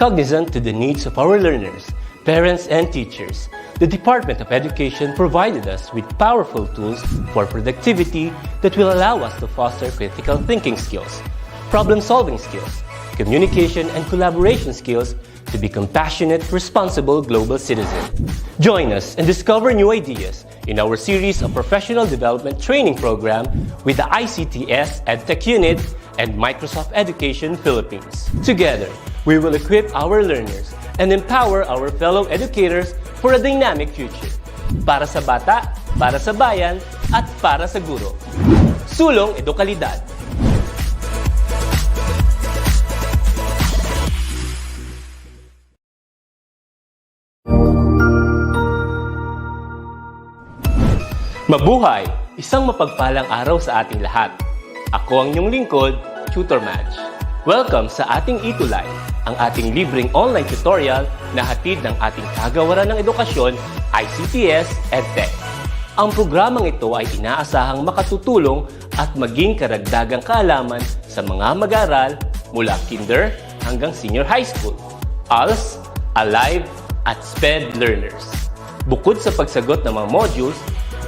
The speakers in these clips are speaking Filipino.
Cognizant to the needs of our learners, parents, and teachers, the Department of Education provided us with powerful tools for productivity that will allow us to foster critical thinking skills, problem-solving skills, communication and collaboration skills to be compassionate, responsible global citizens. Join us and discover new ideas in our series of professional development training program with the ICTS EdTech Unit and Microsoft Education Philippines. Together, we will equip our learners and empower our fellow educators for a dynamic future. Para sa bata, para sa bayan, at para sa guro. Sulong Edukalidad. Mabuhay! Isang mapagpalang araw sa ating lahat. Ako ang inyong lingkod, Tutor Madge. Welcome sa ating ETUlay, ang ating libreng online tutorial na hatid ng ating kagawaran ng edukasyon, ICTS EdTech. Ang programang ito ay inaasahang makatutulong at maging karagdagang kaalaman sa mga mag-aaral mula kinder hanggang senior high school, ALS, Alive, at SPED learners. Bukod sa pagsagot ng mga modules,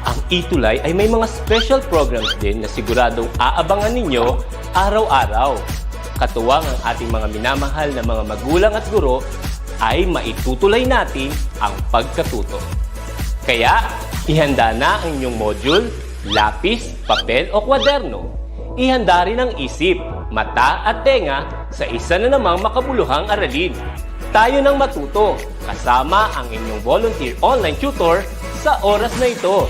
ang ETUlay ay may mga special programs din na siguradong aabangan ninyo araw-araw. Katuwang ang ating mga minamahal na mga magulang at guro ay maitutuloy natin ang pagkatuto. Kaya, ihanda na ang inyong module, lapis, papel o kwaderno. Ihanda rin ang isip, mata at tenga sa isa na namang makabuluhang aralin. Tayo nang matuto kasama ang inyong volunteer online tutor sa oras na ito.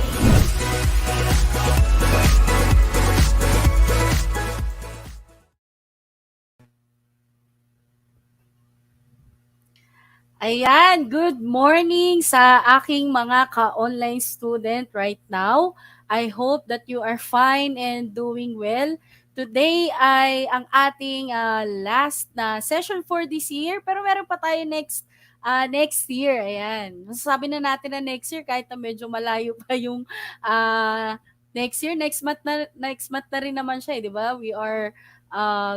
Ayan, good morning sa aking mga ka-online student right now. I hope that you are fine and doing well. Today ay ang ating last na session for this year, pero meron pa tayo next year. Ayan. Masasabi na natin na next year kahit na medyo malayo pa yung next year. Next month na rin naman siya, di ba? We are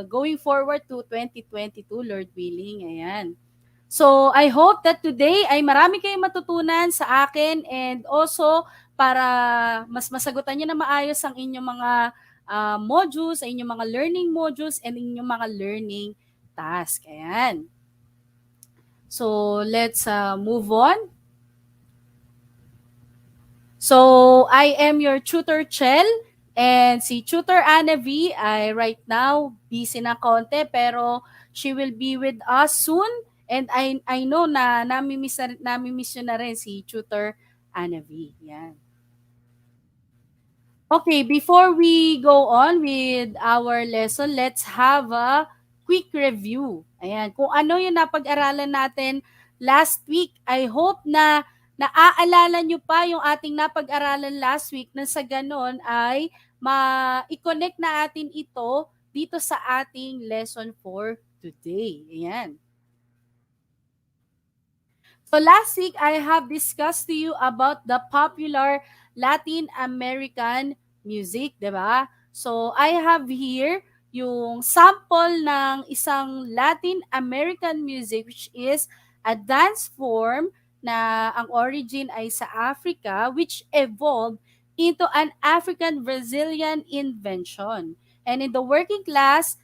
going forward to 2022, Lord willing. Ayan. So, I hope that today ay marami kayong matutunan sa akin and also para mas masagutan nyo na maayos ang inyong mga modules, ang inyong mga learning modules and inyong mga learning task. Ayan. So, let's move on. So, I am your tutor, Chel, and si tutor Anna V ay right now busy na konti pero she will be with us soon. And I know na nami-miss yun na rin si tutor Anna V. Yan. Okay, before we go on with our lesson, let's have a quick review. Ayan, kung ano yung napag-aralan natin last week. I hope na naaalala nyo pa yung ating napag-aralan last week na sa ganon ay ma-connect na atin ito dito sa ating lesson for today. Ayan. So last week, I have discussed to you about the popular Latin American music, diba? So I have here yung sample ng isang Latin American music which is a dance form na ang origin ay sa Africa which evolved into an African-Brazilian invention. And in the working class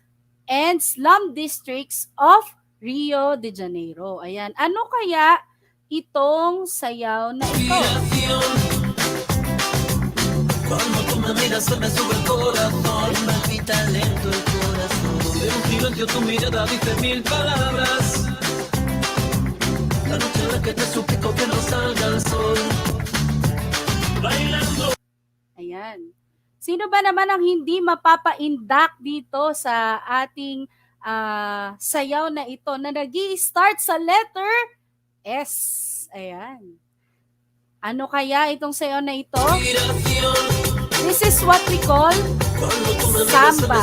and slum districts of Rio de Janeiro. Ayan. Ano kaya itong sayaw na ito? Cuando tú me miras se me sube el corazón, palpita lento el corazón. En un silencio tu mirada dice mil palabras. La noche en la que te suplico que no salga el sol. Bailando. Ayan. Sino ba naman ang hindi mapapa-induct dito sa ating sayaw na ito na nag-i-start sa letter S. Ayan. Ano kaya itong sayaw na ito? This is what we call samba.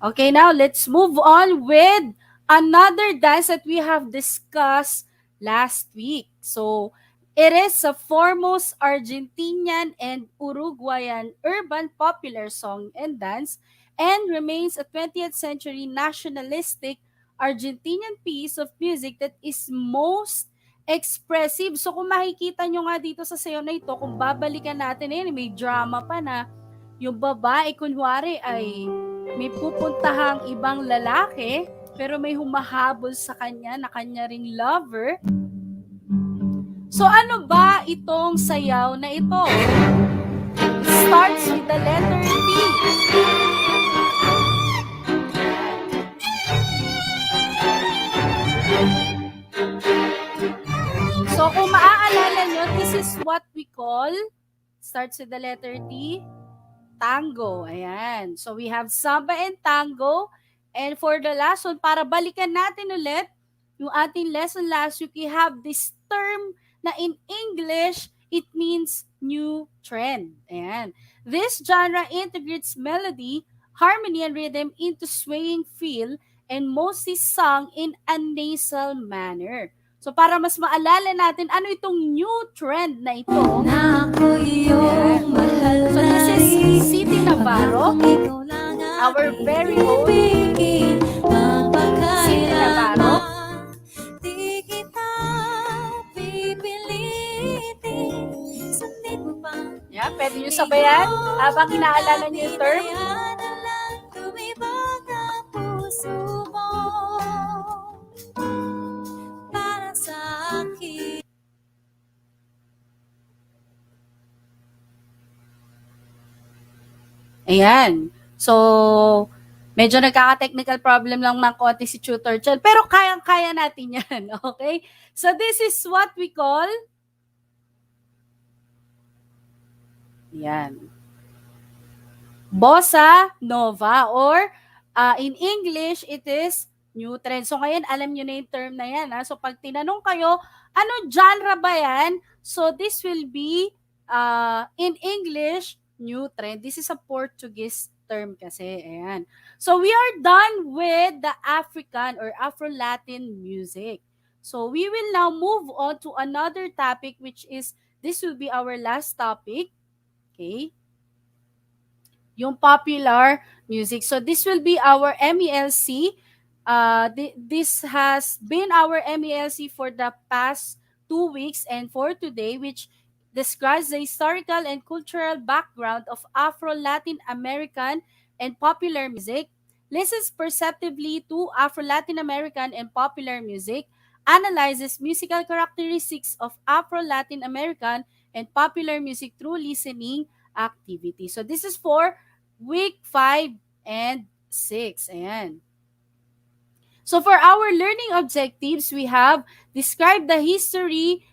Okay, now let's move on with another dance that we have discussed last week. So, It is a foremost Argentinian and Uruguayan urban popular song and dance and remains a 20th century nationalistic Argentinian piece of music that is most expressive. So kung makikita nyo nga dito sa sayo na ito, kung babalikan natin eh, may drama pa na yung babae kunwari ay may pupuntahang ibang lalaki pero may humahabol sa kanya na kanya ring lover. So ano ba itong sayaw na ito? It starts with the letter T. So kung maaalala nyo, this is what we call, starts with the letter T, tango. Ayan. So we have samba and tango. And for the last one, para balikan natin ulit, yung ating lesson last week, we have this term na in English, it means new trend. Ayan. This genre integrates melody, harmony, and rhythm into swaying feel and mostly sung in a nasal manner. So para mas maalala natin ano itong new trend na ito. Na ako iyong mahal So this is City Navarro, our very own City Navarro. Di kita pipilitin. Sundin mo pa. Yeah, pwede nyo sabayan habang inaalala nyo yung term. Tumibag ang puso mo para sa akin. Ayan. So, medyo nagkaka-technical problem lang ng konti si Tutor Chel. Pero kayang-kaya natin yan. Okay? So, this is what we call, yan, bossa nova, or in English, it is new trend. So ngayon, alam nyo na yung term na yan. Ha? So pag tinanong kayo, ano genre ba yan? So this will be, in English, new trend. This is a Portuguese term kasi. Ayan. So we are done with the African or Afro-Latin music. So we will now move on to another topic, which is, this will be our last topic. Okay? Yung popular music. So this will be our MELC. This has been our MELC for the past 2 weeks and for today, which describes the historical and cultural background of Afro-Latin American and popular music, listens perceptively to Afro-Latin American and popular music, analyzes musical characteristics of Afro-Latin American and popular music through listening activity. So this is for week 5 and 6. Ayan. So for our learning objectives, we have described the history,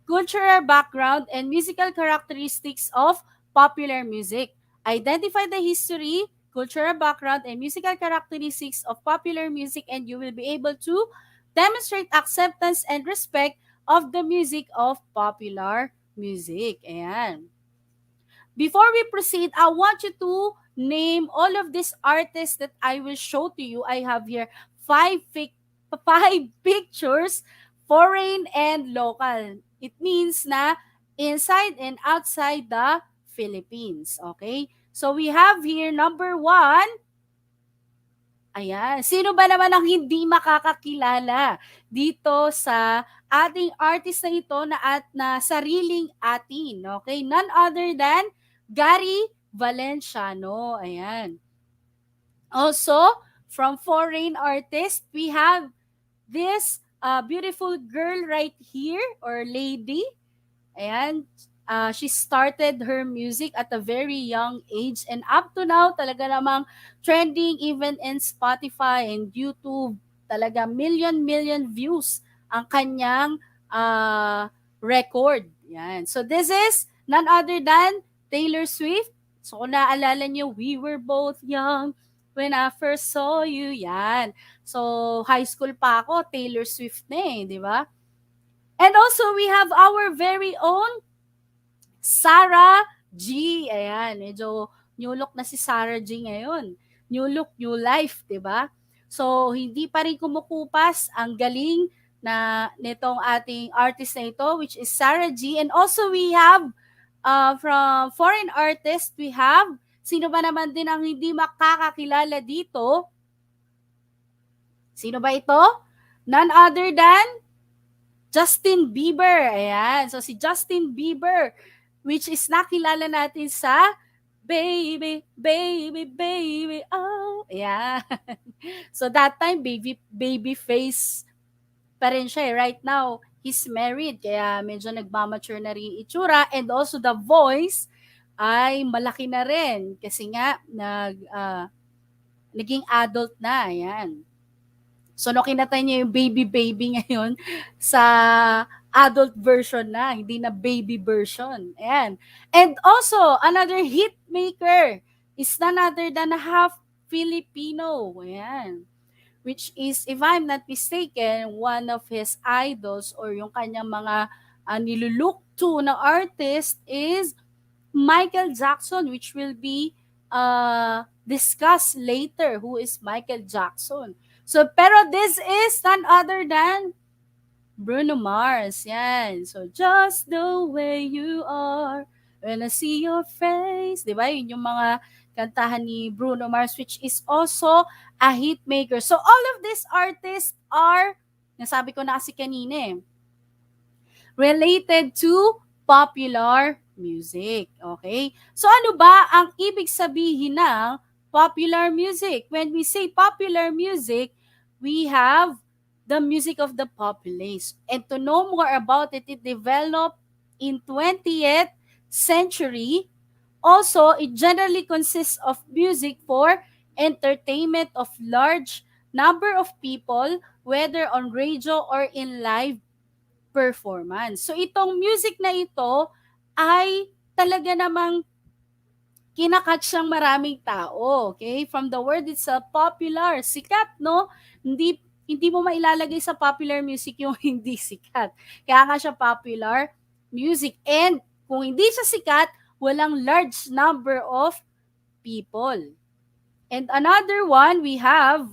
cultural background, and musical characteristics of popular music. Identify the history, cultural background, and musical characteristics of popular music, and you will be able to demonstrate acceptance and respect of the music of popular music. Ayan. Before we proceed, I want you to name all of these artists that I will show to you. I have here five pictures, foreign and local. It means na inside and outside the Philippines. Okay? So we have here number 1. Ayan. Sino ba naman ang hindi makakakilala dito sa ating artist na ito na sariling atin? Okay? None other than Gary Valenciano. Ayan. Also, from foreign artist, we have this beautiful girl right here, or lady. Ayan. She started her music at a very young age, and up to now, talaga namang trending even in Spotify and YouTube. Talaga million views ang kanyang record. Yan. So this is none other than Taylor Swift. So kung naaalala nyo, we were both young when I first saw you. Yan. So high school pa ako, Taylor Swift na eh, di ba? And also we have our very own Sarah G. Ayan, medyo new look na si Sarah G ngayon. New look, new life, 'di ba? So, hindi pa rin kumukupas ang galing na nitong ating artist na ito, which is Sarah G. And also we have from foreign artist, we have, sino ba naman din ang hindi makakakilala dito? Sino ba ito? None other than Justin Bieber. Ayan. So si Justin Bieber, which is nakilala natin sa Baby, Baby, Baby, oh. Ayan. So that time, baby face pa rin siya. Right now, he's married. Kaya medyo nagmamature na rin yung itsura. And also the voice ay malaki na rin. Kasi nga, naging adult na. Ayan. So, no, kinatay niya yung baby ngayon sa adult version na, hindi na baby version. Ayan. And also, another hit maker is none other than a half Filipino. Ayan. Which is, if I'm not mistaken, one of his idols or yung kanyang mga nilulook to na artist is Michael Jackson, which will be discussed later who is Michael Jackson. So, pero this is none other than Bruno Mars. Yan. So, just the way you are when I see your face. Diba? Yun yung mga kantahan ni Bruno Mars, which is also a hit maker. So, all of these artists are, nasabi ko na kasi kanina eh, related to popular music. Okay? So ano ba ang ibig sabihin ng popular music? When we say popular music, we have the music of the populace. And to know more about it, it developed in 20th century. Also, it generally consists of music for entertainment of large number of people, whether on radio or in live performance. So itong music na ito ay talaga namang kinakatch ng maraming tao, okay? From the word itself, popular, sikat, no? Hindi mo mailalagay sa popular music yung hindi sikat. Kaya nga siya popular music. And kung hindi siya sikat, walang large number of people. And another one, we have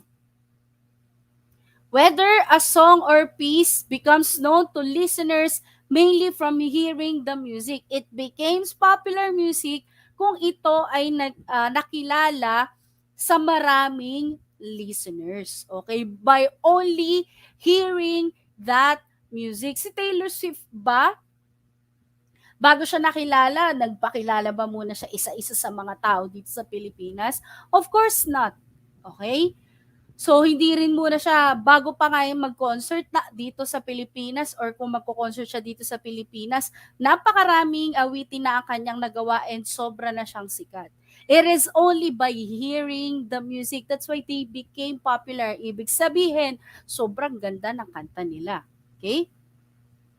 whether a song or piece becomes known to listeners mainly from hearing the music. It becomes popular music kung ito ay nakilala sa maraming listeners. Okay? By only hearing that music. Si Taylor Swift ba? Bago siya nakilala, nagpakilala ba muna siya isa-isa sa mga tao dito sa Pilipinas? Of course not. Okay? So, hindi rin muna siya, bago pa nga yung mag-concert na dito sa Pilipinas or kung magko-concert siya dito sa Pilipinas, napakaraming awitin na ang kanyang nagawa and sobra na siyang sikat. It is only by hearing the music, that's why they became popular. Ibig sabihin, sobrang ganda ng kanta nila. Okay?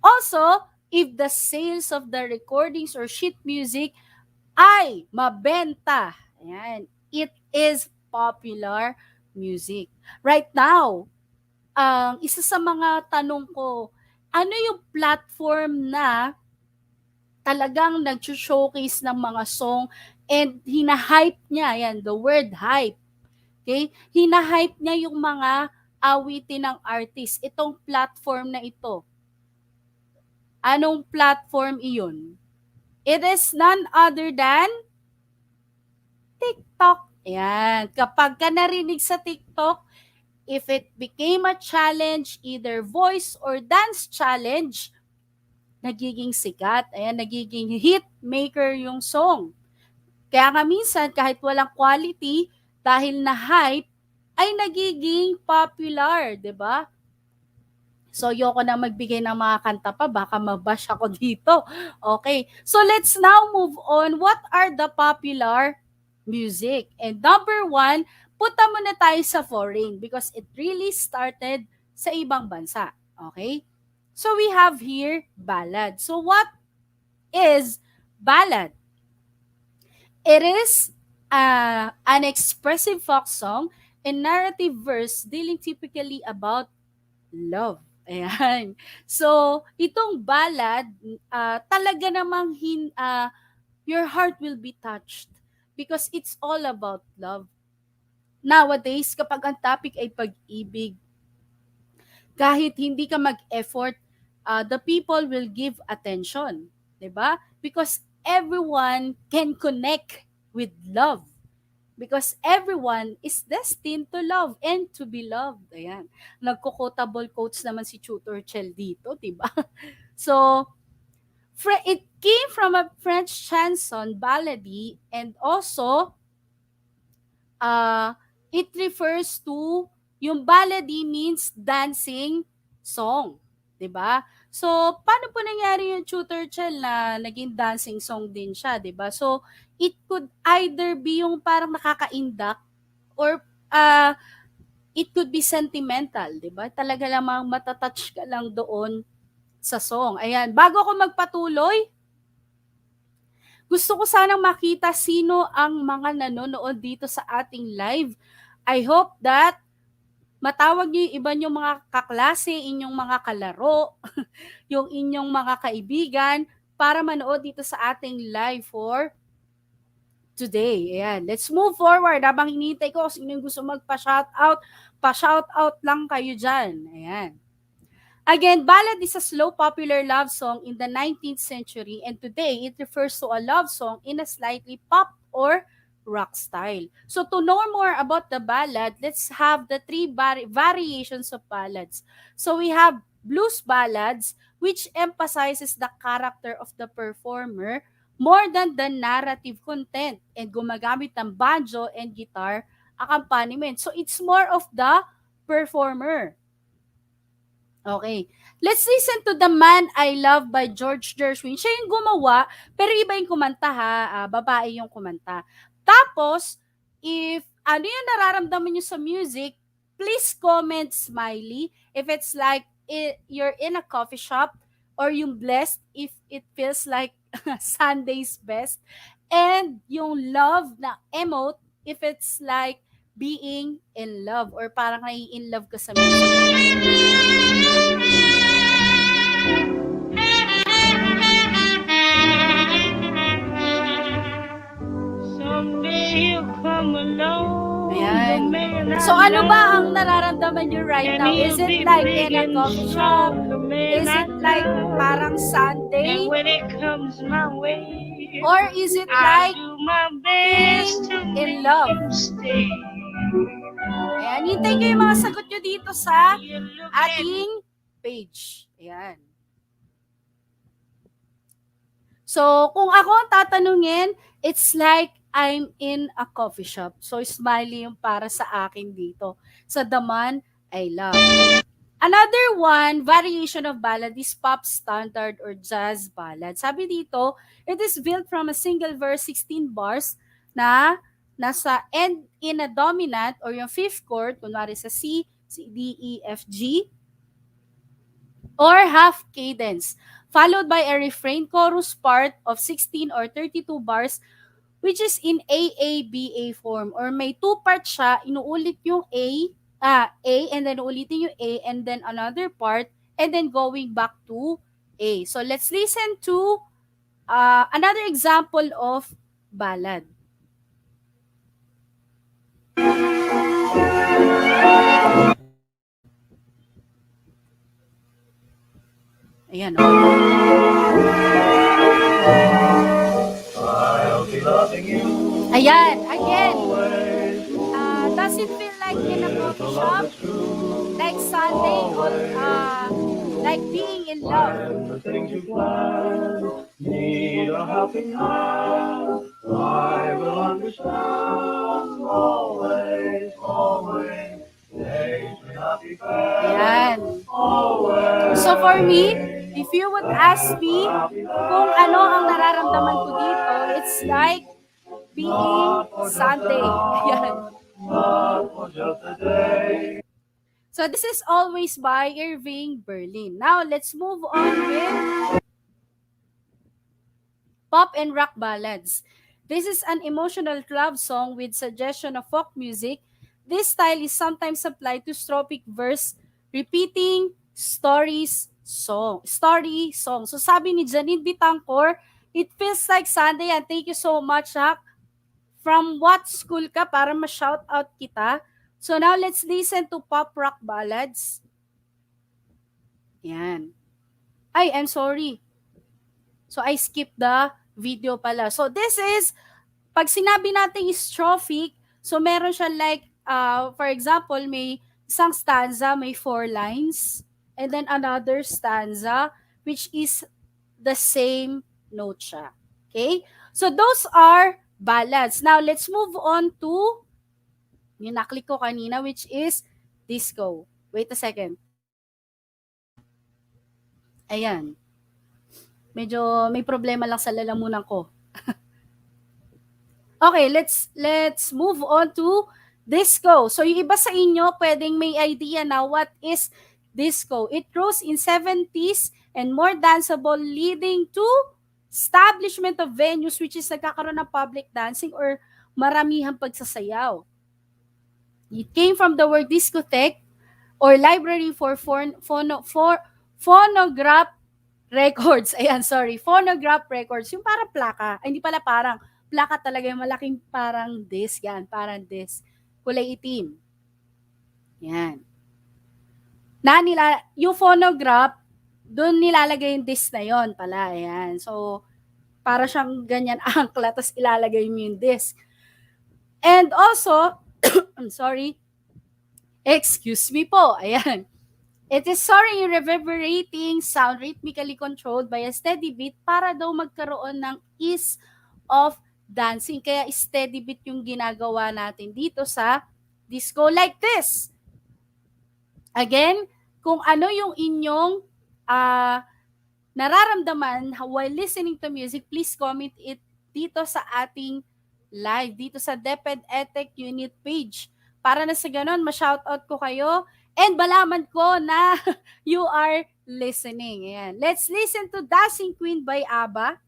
Also, if the sales of the recordings or sheet music ay mabenta, ayan, it is popular music. Right now, isa sa mga tanong ko, ano yung platform na talagang nag-showcase ng mga song and hina-hype niya, yan, the word hype. Okay? Hina-hype niya yung mga awitin ng artist. Itong platform na ito. Anong platform iyon? It is none other than TikTok. Ayan. Kapag ka narinig sa TikTok, if it became a challenge, either voice or dance challenge, nagiging sikat. Ayan, nagiging hit maker yung song. Kaya nga minsan, kahit walang quality, dahil na hype, ay nagiging popular, di ba? So, ayoko na magbigay ng mga kanta pa, baka mabash ako dito. Okay, so let's now move on. What are the popular music? And number one, punta muna tayo sa foreign because it really started sa ibang bansa. Okay? So, we have here ballad. So, what is ballad? It is an expressive folk song and narrative verse dealing typically about love. Ayan. So, itong ballad, talaga namang your heart will be touched because it's all about love. Nowadays, kapag ang topic ay pag-ibig, Kahit hindi ka mag-effort, the people will give attention. 'Di ba? Because everyone can connect with love. Because everyone is destined to love and to be loved. Ayan. Nagko-quotable quotes naman si Tutor Chel dito, 'di ba? So, it came from a French chanson ballady, and also uh, it refers to, yung ballady means dancing song, 'di ba? So, paano po nangyari yung Tutor Chel na naging dancing song din siya, 'di ba? So, it could either be yung parang nakakaindak, or it could be sentimental, 'di ba? Talaga lamang matatouch ka lang doon sa song. Ayan, bago ako magpatuloy, gusto ko sanang makita sino ang mga nanonood dito sa ating live. I hope that matawag niyo yung iba niyong mga kaklase, inyong mga kalaro, yung inyong mga kaibigan, para manood dito sa ating live for today. Ayan, let's move forward. Habang hinihintay ko, sino yung gusto magpa-shoutout, pa-shoutout lang kayo dyan. Ayan. Again, ballad is a slow, popular love song in the 19th century, and today it refers to a love song in a slightly pop or rock style. So to know more about the ballad, let's have the three variations of ballads. So we have blues ballads, which emphasizes the character of the performer more than the narrative content, and gumagamit ng banjo and guitar accompaniment. So it's more of the performer. Okay. Let's listen to The Man I Love by George Gershwin. Siya yung gumawa, pero iba yung kumanta ha. Babae yung kumanta. Tapos, if ano yung nararamdaman nyo sa music, please comment smiley. If it's like you're in a coffee shop, or yung blessed if it feels like Sunday's best. And yung love na emote if it's like being in love, or parang nai-in love ka sa music. Ayan. So ano ba ang nararamdaman nyo right now? Is it like in a coffee shop? Is it like parang Sunday? Or is it like being in love? Ayan, hintay ko yung mga sagot nyo dito sa ating page. Ayan. So, kung ako ang tatanungin, it's like I'm in a coffee shop. So, smiley yung para sa akin dito. Sa The Man I Love. Another one, variation of ballad is pop standard or jazz ballad. Sabi dito, it is built from a single verse, 16 bars, na nasa end in a dominant or yung fifth chord, kunwari sa C, D, E, F, G, or half cadence, followed by a refrain chorus part of 16 or 32 bars, which is in AABA form, or may two-part siya, inuulit yung A, and then ulitin yung A, and then another part, and then going back to A. So let's listen to another example of ballad. Ayan, I'll be loving you. Ayan, again. Does it feel like in a coffee shop? Like Sunday, or like being in love? When the things you plan need a helping hand, I will understand always, always. Days may not be fair. Ayan. So for me, if you would ask me kung ano ang nararamdaman ko dito, it's like being Sunday. Ayan. So this is Always by Irving Berlin. Now let's move on with pop and rock ballads. This is an emotional love song with suggestion of folk music. This style is sometimes applied to strophic verse, repeating story song. So sabi ni Janine Bitangkor, it feels like Sunday, and thank you so much, ha. From what school ka para ma-shout out kita? So now let's listen to pop rock ballads. Yan. Ay, I'm sorry. So, I skipped the video pala. So, this is, pag sinabi natin strophic, so meron siya like, for example, may isang stanza, may 4 lines, and then another stanza, which is the same note siya. Okay? So, those are ballads. Now, let's move on to yung naklik ko kanina, which is disco. Wait a second. Ayan. Medyo may problema lang sa lalamunan ko. Okay, let's move on to disco. So, yung iba sa inyo, pwedeng may idea na what is disco. It rose in 70s and more danceable, leading to establishment of venues which is nagkakaroon ng public dancing or maramihang pagsasayaw. It came from the word discotheque or library for phonograph records. Ayan, sorry. Phonograph records. Yung parang plaka. Ay, hindi pala parang. Plaka talaga yung malaking parang disc. Yan, parang disc. Kulay itim. Yan. Yung phonograph, doon nilalagay yung disc na yon pala. Ayan. So, para siyang ganyan angkla, tapos ilalagay mo yung disc. And also, I'm sorry, excuse me po. Ayan. It is soaring, reverberating sound rhythmically controlled by a steady beat para daw magkaroon ng ease of dancing. Kaya steady beat yung ginagawa natin dito sa disco like this. Again, kung ano yung inyong nararamdaman while listening to music, please comment it dito sa ating live, dito sa DepEd Educational Unit page. Para na sa ganun, ma-shoutout ko kayo and malaman ko na you are listening. Ayan. Let's listen to Dancing Queen by ABBA.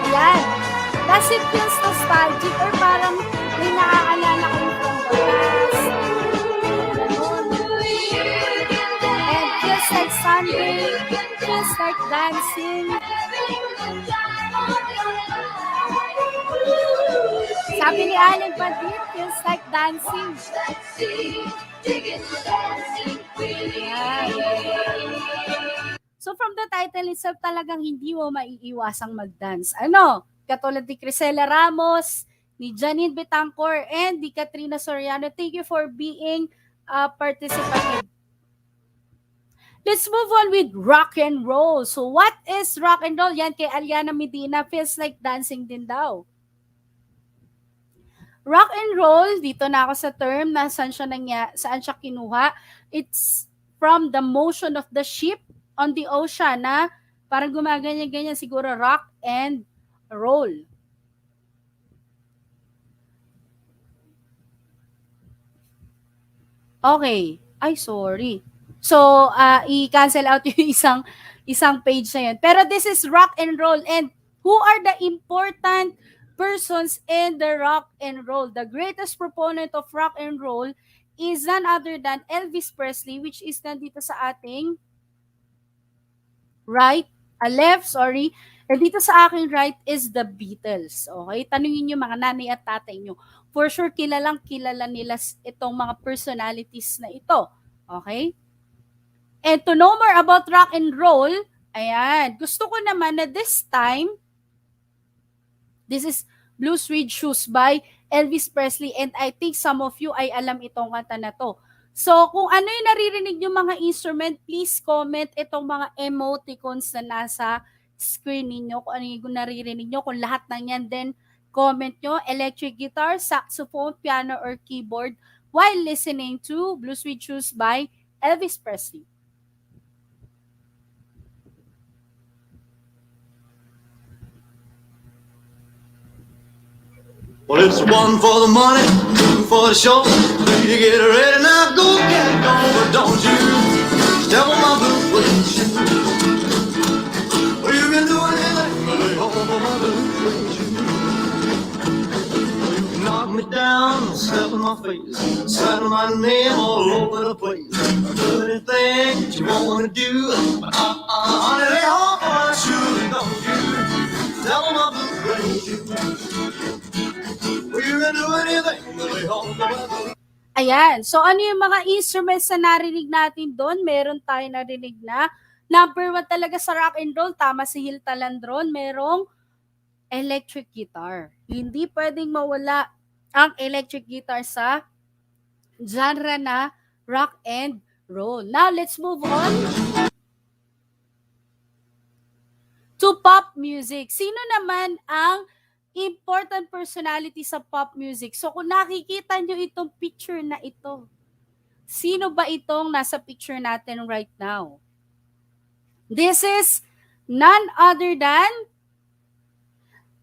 Ayan. Does it feels nostalgic or parang may naaalala kayo from the past? Like Sunday, feels like dancing. Sabi ni Alan Badit, feels like dancing. Yeah. So from the title itself, talagang hindi mo maiiwasang mag-dance. Ano? Katulad ni Crisela Ramos, ni Janine Betancor, and ni Katrina Soriano. Thank you for being participative. Let's move on with rock and roll. So what is rock and roll? Yan kay Aliana Medina, feels like dancing din daw. Rock and roll, dito na ako sa term na saan siya kinuha. It's from the motion of the ship on the ocean na parang gumaganyan-ganyan siguro rock and roll. Okay. Ay, sorry. So, i-cancel out yung isang page na yun. Pero this is rock and roll. And who are the important persons in the rock and roll? The greatest proponent of rock and roll is none other than Elvis Presley, which is nandito sa ating left. And dito sa aking right is the Beatles. Okay? Tanungin nyo mga nanay at tatay nyo. For sure, kilala nila itong mga personalities na ito. Okay? And to know more about rock and roll, ayan, gusto ko naman na this time, this is Blue Suede Shoes by Elvis Presley, and I think some of you ay alam itong kanta na to. So, kung ano yung naririnig yung mga instrument, please comment itong mga emoticons na nasa screen ninyo, kung ano yung naririnig nyo, kung lahat ng yan, then comment nyo, electric guitar, saxophone, piano, or keyboard, while listening to Blue Suede Shoes by Elvis Presley. Well, it's one for the money, two for the show. You get ready now, go get it going, but don't you step on my blue suede shoe. Well, you can do anything, lay off of my blue suede shoe. You can knock me down, step in my face, sign my name all over the place. Do anything that you want to do, but honey, anything but we all go out. Ayan. So, ano yung mga instruments na narinig natin doon? Meron tayo narinig na number 1 talaga sa rock and roll. Tama si Hil Talandron. Merong electric guitar. Hindi pwedeng mawala ang electric guitar sa genre na rock and roll. Now, let's move on to pop music. Sino naman ang important personality sa pop music? So, kung nakikita nyo itong picture na ito, sino ba itong nasa picture natin right now? This is none other than,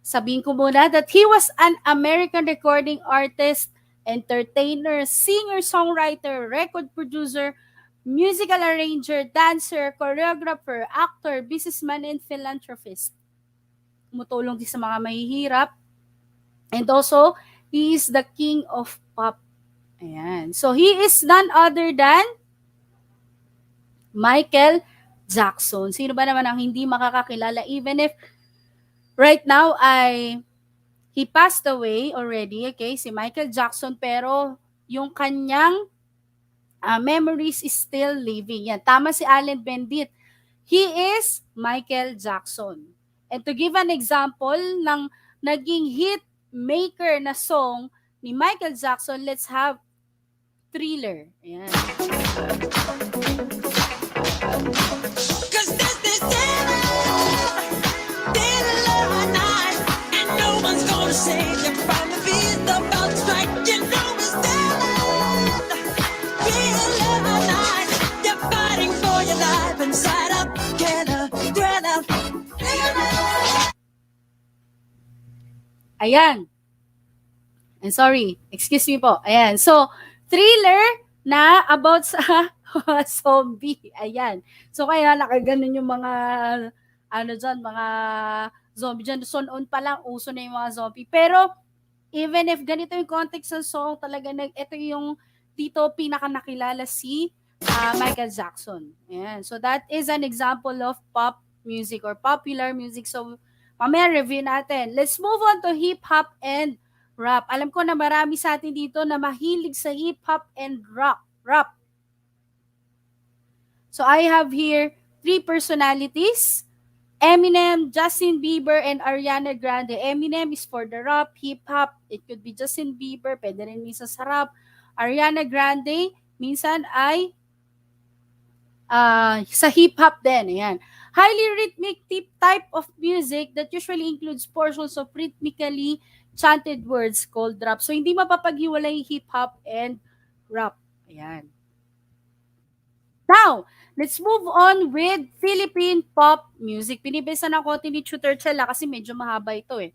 sabihin ko muna that he was an American recording artist, entertainer, singer, songwriter, record producer, musical arranger, dancer, choreographer, actor, businessman, and philanthropist. Tumutulong din sa mga mahihirap. And also, he is the king of pop. Ayan. So, he is none other than Michael Jackson. Sino ba naman ang hindi makakakilala? Even if right now he passed away already, okay, si Michael Jackson, pero yung kanyang memories is still living. Yan, tama si Allen Bendit. He is Michael Jackson. And to give an example ng naging hit maker na song ni Michael Jackson, let's have Thriller. Ayan. Save you from the beast about to strike. You know it's daylight. Feel alive. You're fighting for your life inside up. Get up, thriller. Ayan. I'm sorry. Excuse me po. Ayan. So, Thriller na about sa zombie. Ayan. So, kaya nakaganon yung mga mga zombie dyan. So, noon pa lang, uso na yung mga zombie. Pero, even if ganito yung context ng song, talaga, ito yung dito pinaka nakilala si Michael Jackson. Ayan. So, that is an example of pop music or popular music. So, mamaya review natin. Let's move on to hip-hop and rap. Alam ko na marami sa atin dito na mahilig sa hip-hop and rap. So, I have here 3 personalities. Eminem, Justin Bieber, and Ariana Grande. Eminem is for the rap, hip-hop. It could be Justin Bieber, pwede rin minsan sa rap. Ariana Grande, minsan ay sa hip-hop din. Ayan. Highly rhythmic type of music that usually includes portions of rhythmically chanted words called rap. So, hindi mapapaghiwalay hip-hop and rap. Ayan. Now, let's move on with Philippine pop music. Pinibisa ng konti ni Tutor Chela kasi medyo mahaba ito eh.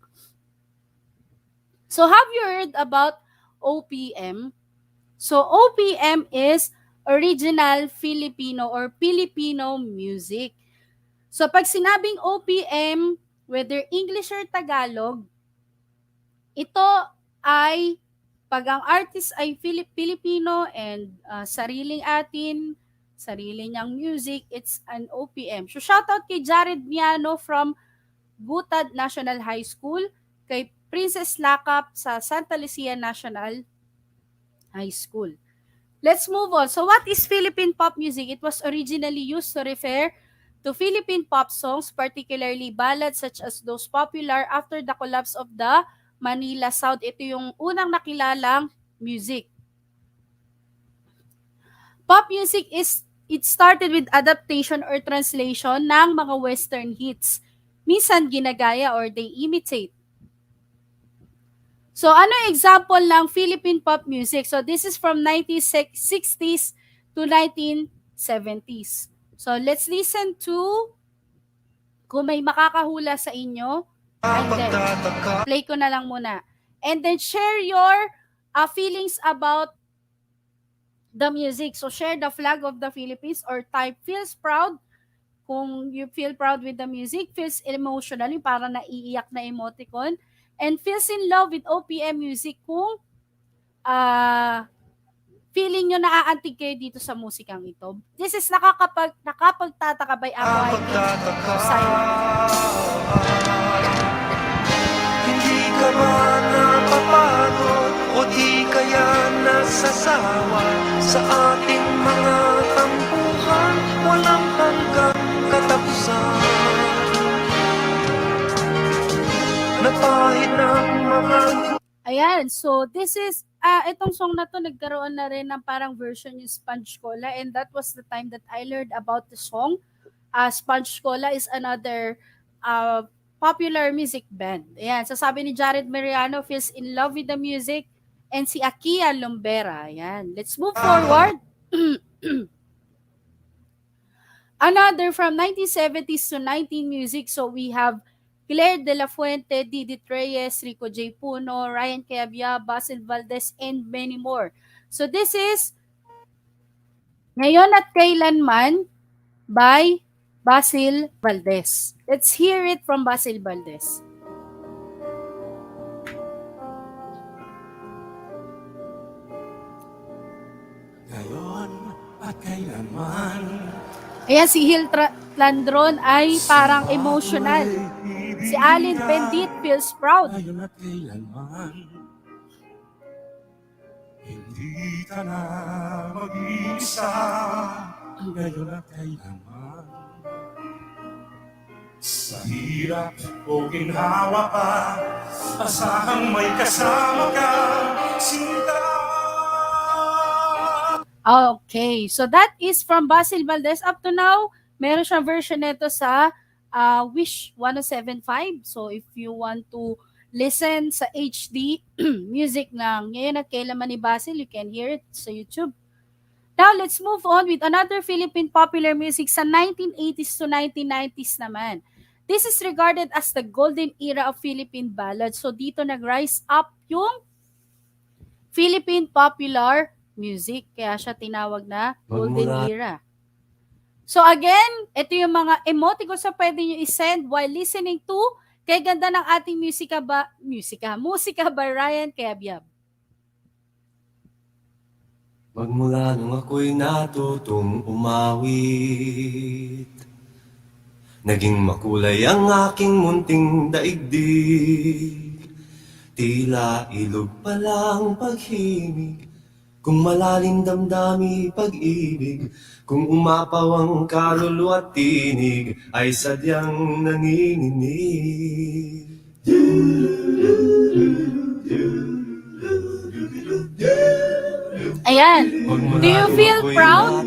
So, have you heard about OPM? So, OPM is Original Filipino or Filipino music. So, pag sinabing OPM, whether English or Tagalog, ito ay, pag ang artist ay Filipino and sariling niyang music, it's an OPM. So, shoutout kay Jared Miano from Butad National High School, kay Princess Lakap sa Santa Lucia National High School. Let's move on. So, what is Philippine pop music? It was originally used to refer to Philippine pop songs, particularly ballads such as those popular after the collapse of the Manila South. Ito yung unang nakilalang music. Pop music it started with adaptation or translation ng mga Western hits. Minsan ginagaya or they imitate. So, ano example ng Philippine pop music? So, this is from 1960s to 1970s. So, let's listen to, kung may makakahula sa inyo, and then, play ko na lang muna. And then, share your feelings about the music. So, share the flag of the Philippines or type feels proud. Kung you feel proud with the music, feels emotional, yung parang naiiyak na emoticon. And feels in love with OPM music kung feeling nyo naaantig kayo dito sa musikang ito. This is nakapagtataka by ako ay sa'yo. Hindi ka ba napapagod o Di kaya nasasawa sa ating mga tampuhan, walang hanggang katapusan. Napahid ng mga Ayan, so this is, itong song na to, nagkaroon na rin ng parang version yung Sponge Cola, and that was the time that I learned about the song. Sponge Cola is another popular music band. Ayan, so sabi ni Jared Mariano, feels in love with the music, and si Akia Lumbera. Ayan, let's move forward. Another from 1970s to 19 music, so we have Claire de la Fuente, Didi Reyes, Rico J. Puno, Ryan Cabiya, Basil Valdez, and many more. So this is Ngayon at Kailanman by Basil Valdez. Let's hear it from Basil Valdez. ngayon at kailanman. Ayan, si Hil Landron ay parang emotional. Si Alin Bendit feels proud. Ngayon at kailanman, hindi ka na mag-iisa. Ngayon at kailanman, sa hirap o ginhawa pa, asahang may kasama ka, sinta. Okay, so that is from Basil Valdez. Up to now, meron siyang version nito sa Wish 1075. So if you want to listen sa HD music ng Ngayon at Kailanman ni Basil, you can hear it sa YouTube. Now, let's move on with another Philippine popular music sa 1980s to 1990s naman. This is regarded as the golden era of Philippine ballads. So dito nag-rise up yung Philippine popular music. Kaya siya tinawag na golden era. So again, ito yung mga emoticons na pwede nyo isend while listening to Kay Ganda ng Ating Musika by Ryan Cabiab. Magmula nung ako'y natutong umawit, naging makulay ang aking munting daigdig. Tila ilog pa lang paghimig, kung malalim damdami pag-ibig, kung umapaw ang kaluluwa at tinig, ay sadyang nanginginig. Ayan. Do you feel proud?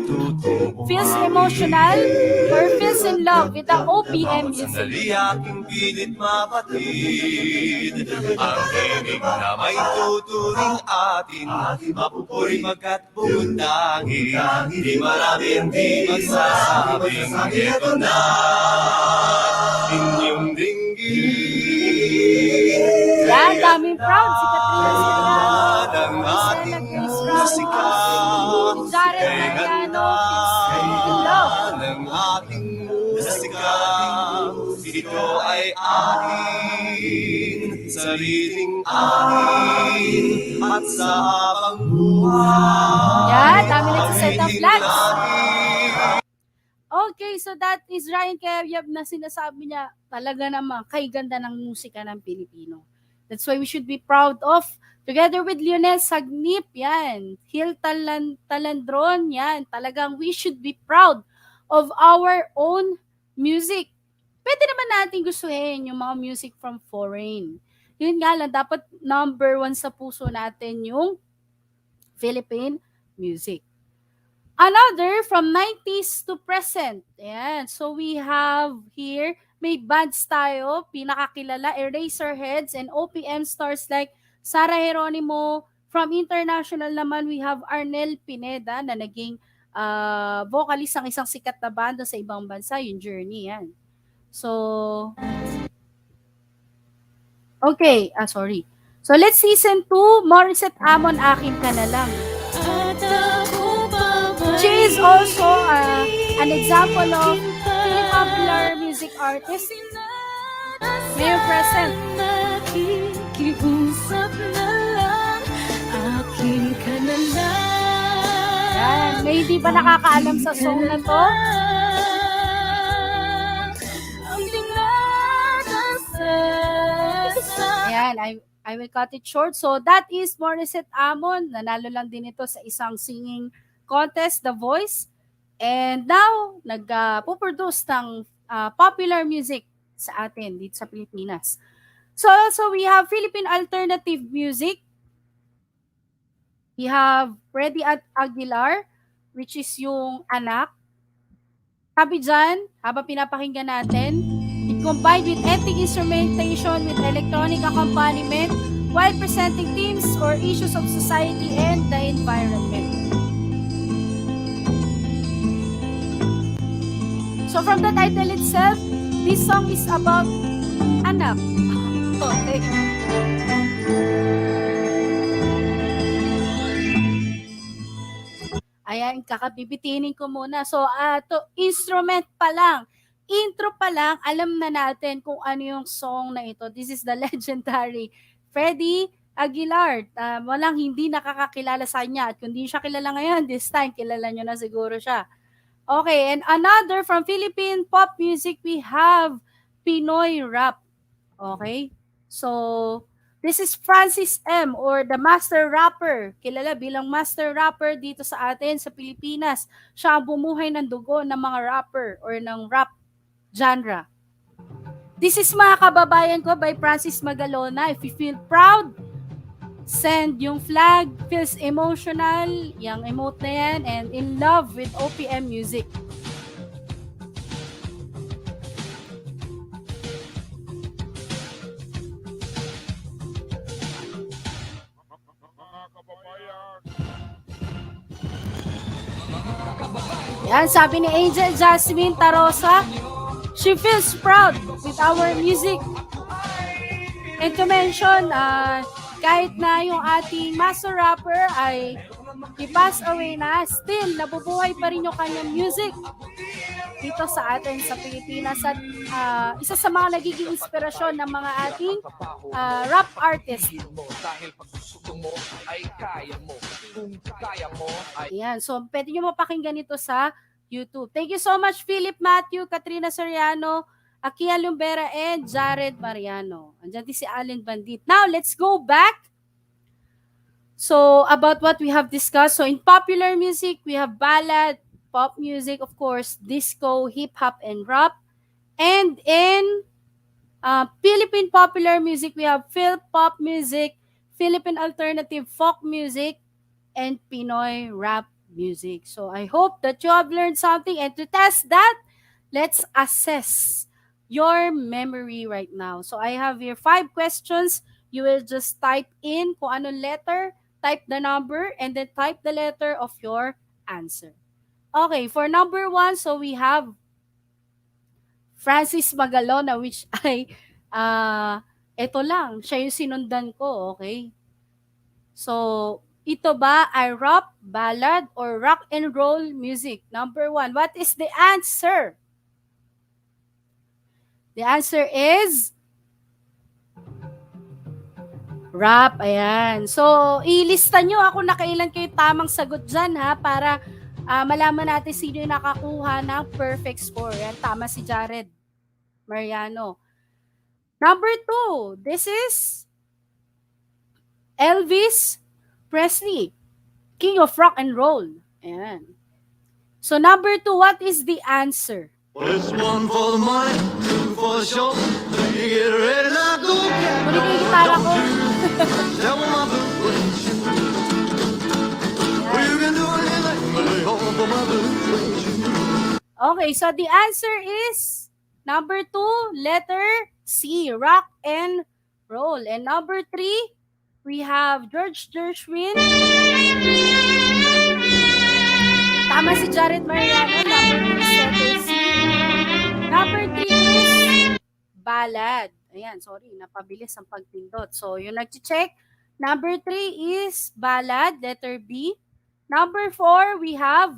Feels emotional? Or feels in love with the OPM music? Sandali aking pilit mapatid, ang tinig na may tuturing atin, mapupuri pagkat bumundangin. Di marami ang di magsasabing, ito na inyong dinggin. Yan, daming proud. Si Katrina Serrano, Ng ating musika, Jared Mariano, feels in love. ng ating musika, ito ay ating sariling atin, at sa habang buhay Yan, dami nagsasend of flags. natin. Okay, so that is Ryan Cabiab na sinasabi niya talaga naman kay ganda ng musika ng Pilipino. That's why we should be proud of. Together with Lionel Sagnip, yan. Hil Talandron, yan. Talagang we should be proud of our own music. Pwede naman natin gustuhin yung mga music from foreign. Yun nga lang, dapat number 1 sa puso natin yung Philippine music. Another from 90s to present. Ayan. So we have here, may bands tayo, pinakakilala, Eraserheads and OPM stars like Sara Geronimo. From international naman, we have Arnel Pineda na naging vocalist ng isang sikat na banda sa ibang bansa, yung Journey. Yan. So, okay. Sorry. So let's listen to Morissette Amon, Akin Ka Na Lang. She is also an example of Philippine popular music artist. Ngayon present. Nakikiusap na lang, akin ka na lang. Yan. May hindi ba nakakaalam sa song na to? Ang dinadasal. Ayan. I will cut it short. So that is Morissette Amon. Nanalo lang din ito sa isang singing contest, The Voice. And now, nag-produce ng popular music sa atin dito sa Pilipinas. So also we have Philippine alternative music. We have Freddy Aguilar, which is yung anak. Sabi dyan, habang pinapakinggan natin, it combined with ethnic instrumentation with electronic accompaniment while presenting themes or issues of society and the environment. So from the title itself, this song is about anak. Okay. Ayan, kakabibitinin ko muna. So, to instrument pa lang, intro pa lang, alam na natin kung ano yung song na ito. This is the legendary Freddy Aguilar. Walang hindi nakakakilala sa kanya. At kung di siya kilala ngayon, this time, kilala nyo na siguro siya. Okay, and another from Philippine pop music, we have Pinoy rap. Okay? So, this is Francis M. or the Master Rapper. Kilala bilang Master Rapper dito sa atin sa Pilipinas. Siya ang bumuhay ng dugo ng mga rapper or ng rap genre. This is mga kababayan ko by Francis Magalona. If you feel proud, send yung flag. Feels emotional, yung emote na yan, and in love with OPM music. Yan, sabi ni Angel Jasmine Tarosa, she feels proud with our music. And to mention, kahit na yung ating master rapper ay i-pass away na, still nabubuhay pa rin yung kanyang music dito sa atin sa Pilipinas. At isa sa mga nagiging inspirasyon ng mga ating rap artist. Ayan, so pwede nyo mapakinggan ito sa YouTube. Thank you so much, Philip Matthew, Katrina Soriano, Akia Lumbera, and Jared Mariano. Andiyan din si Allen Bandit. Now, let's go back. So, about what we have discussed. So, in popular music, we have ballad, pop music, of course, disco, hip-hop, and rap. And in Philippine popular music, we have Phil pop music, Philippine alternative folk music, and Pinoy rap music. So I hope that you have learned something, and to test that, let's assess your memory right now. So I have here 5 questions. You will just type in kung anong letter, type the number, and then type the letter of your answer. Okay, for number 1, so we have Francis Magalona, which ay ito lang, siya yung sinundan ko, okay? So, ito ba ay rap, ballad, or rock and roll music? Number 1, what is the answer? The answer is rap, ayan. So, ilista nyo ako na kailan kayo tamang sagot dyan, ha, para malaman natin sino yung nakakuha ng perfect score. Yan, tama si Jared Mariano. Number 2, this is Elvis Presley, King of Rock and Roll. Ayan. So number 2, what is the answer? Well, it's 1 for the money, 2 for the show. 3, get ready now, go, cat, Kunin go. ko yung gitara ko. Tell me my blue suede shoes. Well, you can do anything, but lay on for my blue suede shoes. Okay, so the answer is number 2, letter C, rock and roll. And number 3, we have George Gershwin. Tama si Jared Mariano. Number 2 is letter C. Number 3 is ballad. Ayan, sorry, napabilis ang pagpindot. So, yung nag-check, number 3 is ballad, letter B. Number 4, we have,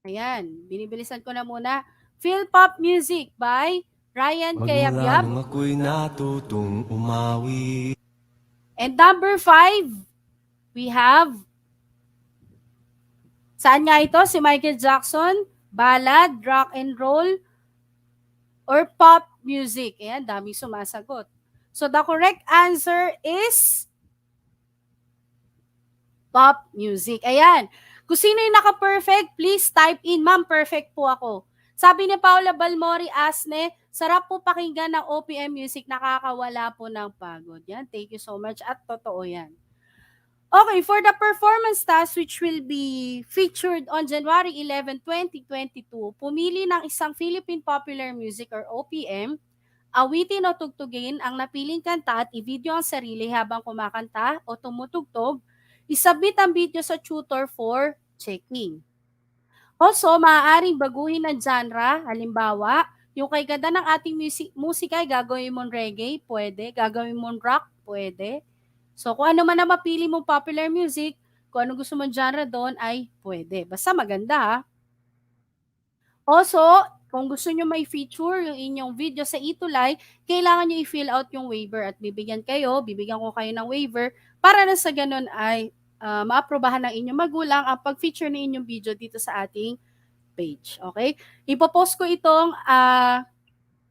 ayan, binibilisan ko na muna, Phil Pop Music by Ryan Kayabyab. ako'y natutong umawi. And number 5, we have, saan nga ito? Si Michael Jackson, ballad, rock and roll, or pop music. Ayan, daming sumasagot. So the correct answer is pop music. Ayan. Kung sino yung naka-perfect, please type in, Ma'am, perfect po ako. Sabi ni Paula Balmori Asne, sarap po pakinggan ng OPM music, nakakawala po ng pagod. Yan, thank you so much. At totoo yan. Okay, for the performance task which will be featured on January 11, 2022, pumili ng isang Philippine Popular Music or OPM, awitin o tugtugin ang napiling kanta at i-video ang sarili habang kumakanta o tumutugtog, isubmit ang video sa tutor for checking. Also, maaaring baguhin ang genre, halimbawa, yung kay ganda ng ating musika ay gagawin mong reggae, pwede. Gagawin mong rock, pwede. So, kung ano man ang mapili mong popular music, kung ano gusto mong genre doon ay pwede. Basta maganda ha. Also, kung gusto nyo may feature yung inyong video sa ETUlay, kailangan nyo i-fill out yung waiver at bibigyan ko kayo ng waiver para na sa ganun ay maaprobahan ng inyong magulang ang pag-feature ng inyong video dito sa ating page. Okay? Ipopost ko itong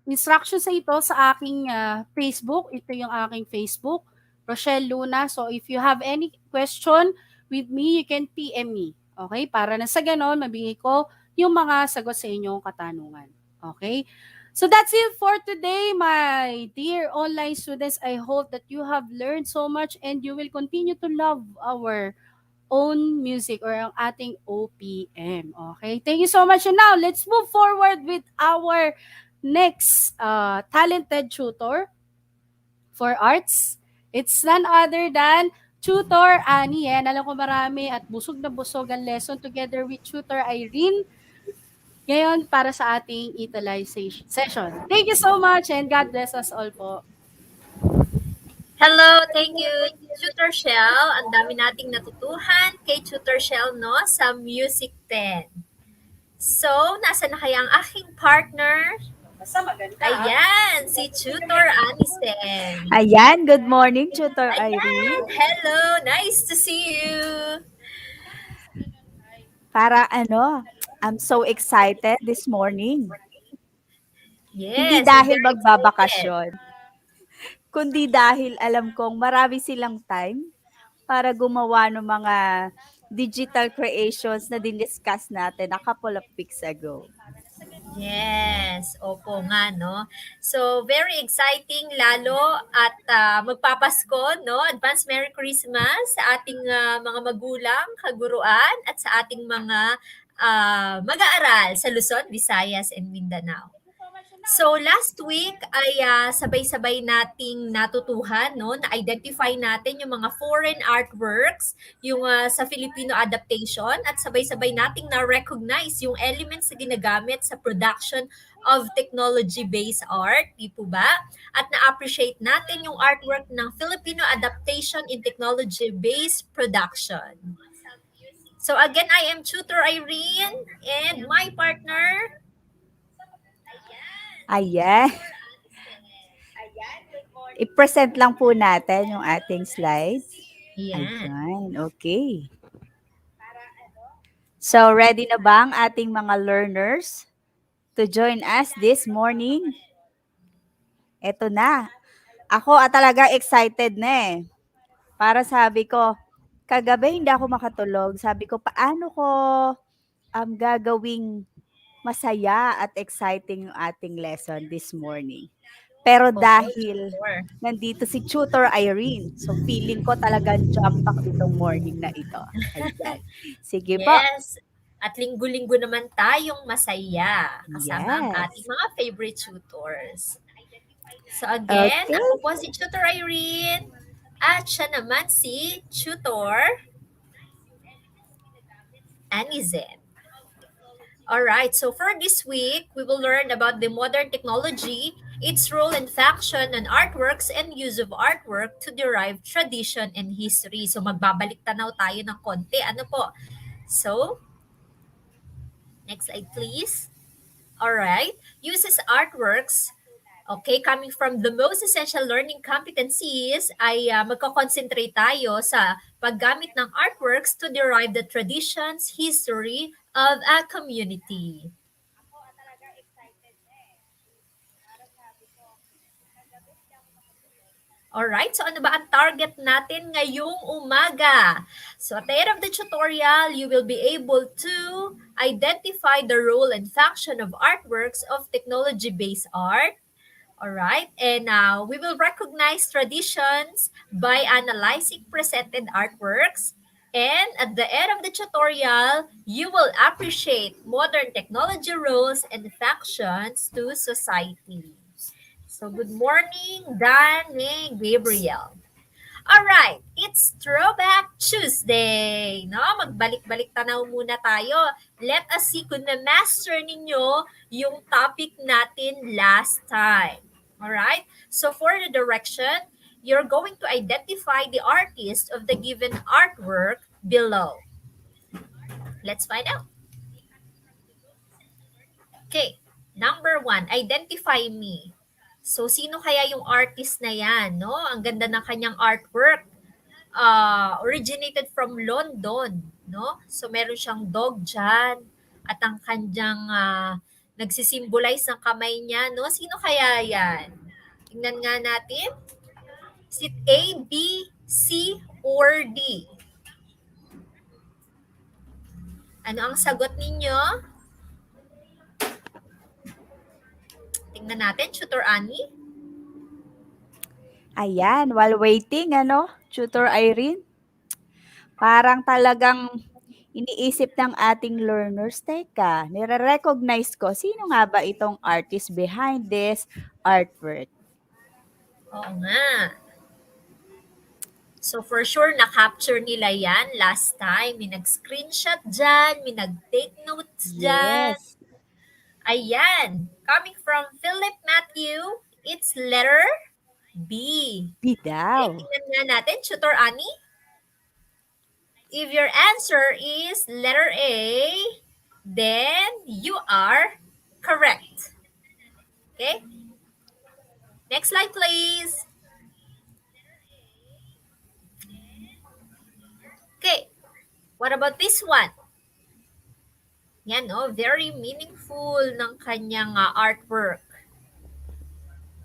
instructions sa ito sa aking Facebook. Ito yung aking Facebook, Rochelle Luna. So if you have any question with me, you can PM me. Okay? Para na sa ganon, mabigay ko yung mga sagot sa inyong katanungan. Okay? So that's it for today, my dear online students. I hope that you have learned so much and you will continue to love our own music or ang ating OPM. Okay? Thank you so much. And now, let's move forward with our next talented tutor for arts. It's none other than Tutor Annie. Yan, alam ko marami at busog na busog ang lesson together with Tutor Irene. Ngayon, para sa ating ETUlay session. Thank you so much and God bless us all po. Hello, thank you, Tutor Shell. Ang dami nating natutuhan kay Tutor Shell, no, sa Music 10. So, nasa na kaya ang aking partner? Basta maganda. Ayan, si Tutor Anisen. Ayan, good morning, Tutor Ayan, Irene. hello, nice to see you. I'm so excited this morning. Yes, Hindi dahil magbabakasyon, kundi dahil alam kong marami silang time para gumawa ng mga digital creations na diniscuss natin a couple of weeks ago. Yes, opo nga, no? So, very exciting lalo at magpapasko, no? Advance Merry Christmas sa ating mga magulang, kaguruan, at sa ating mga mag-aaral sa Luzon, Visayas, and Mindanao. So last week ay sabay-sabay nating natutuhan, no, na-identify natin yung mga foreign artworks, yung sa Filipino adaptation, at sabay-sabay nating na-recognize yung elements na ginagamit sa production of technology-based art, di po ba? At na-appreciate natin yung artwork ng Filipino adaptation in technology-based production. So again, I am Tutor Irene and my partner, Ayan. I-present lang po natin yung ating slides. Ayan, okay. So, ready na ba ang ating mga learners to join us this morning? Eto na. Ako talaga excited na eh. Para sabi ko, kagabi hindi ako makatulog. Sabi ko, paano ko gagawing masaya at exciting yung ating lesson this morning. Pero dahil nandito si Tutor Irene, so feeling ko talagang jump pack itong morning na ito. Ayan. Sige po. Yes. At linggo-linggo naman tayong masaya kasama ang ating mga favorite tutors. So again, ako po si Tutor Irene at siya naman si Tutor Anizen. Alright, so for this week, we will learn about the modern technology, its role and function on artworks and use of artwork to derive tradition and history. So magbabalik tanaw tayo ng konti. Ano po? So, next slide please. Alright, uses artworks. Okay, coming from the most essential learning competencies ay magko-concentrate tayo sa paggamit ng artworks to derive the traditions, history of a community. Alright, so ano ba ang target natin ngayong umaga? So at the end of the tutorial, you will be able to identify the role and function of artworks of technology-based art. Alright, and we will recognize traditions by analyzing presented artworks. And at the end of the tutorial, you will appreciate modern technology roles and functions to society. So good morning, Dan and Gabriel. Alright, it's Throwback Tuesday. No? Magbalik-balik tanaw muna tayo. Let us see kung na-master ninyo yung topic natin last time. Alright? So for the direction, you're going to identify the artist of the given artwork below. Let's find out. Okay, number 1, identify me. So, sino kaya yung artist na yan, no? Ang ganda ng kanyang artwork. Originated from London, no? So, meron siyang dog dyan. At ang kanyang nagsisimbolize ng kamay niya, no? Sino kaya yan? Tingnan nga natin. Is it A, B, C, or D? Ano ang sagot ninyo? Tingnan natin, Tutor Annie. Ayan, while waiting, Tutor Irene, parang talagang iniisip ng ating learners, teka, nire-recognize ko, sino nga ba itong artist behind this artwork? Oo nga. So for sure, na-capture nila yan last time. May nag-screenshot dyan, may nag-take notes dyan. Yes. Ayan. Coming from Philip Matthew, it's letter B. B daw. Okay, tingnan nga natin, Tutor Annie. If your answer is letter A, then you are correct. Okay? Next slide, please. Okay. What about this one? Yan, no? Very meaningful ng kanyang artwork.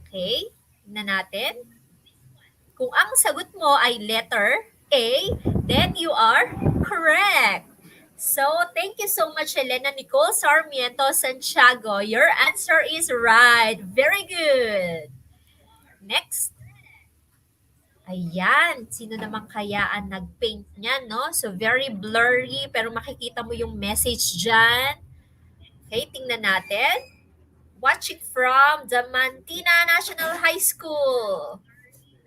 Okay? Tingnan natin. Kung ang sagot mo ay letter A, then you are correct. So, thank you so much, Elena Nicole Sarmiento Santiago. Your answer is right. Very good. Next. Ayan, sino naman kaya ang nag-paint niya, no? So, very blurry, pero makikita mo yung message dyan. Okay, tingnan natin. Watching from Diamantina National High School.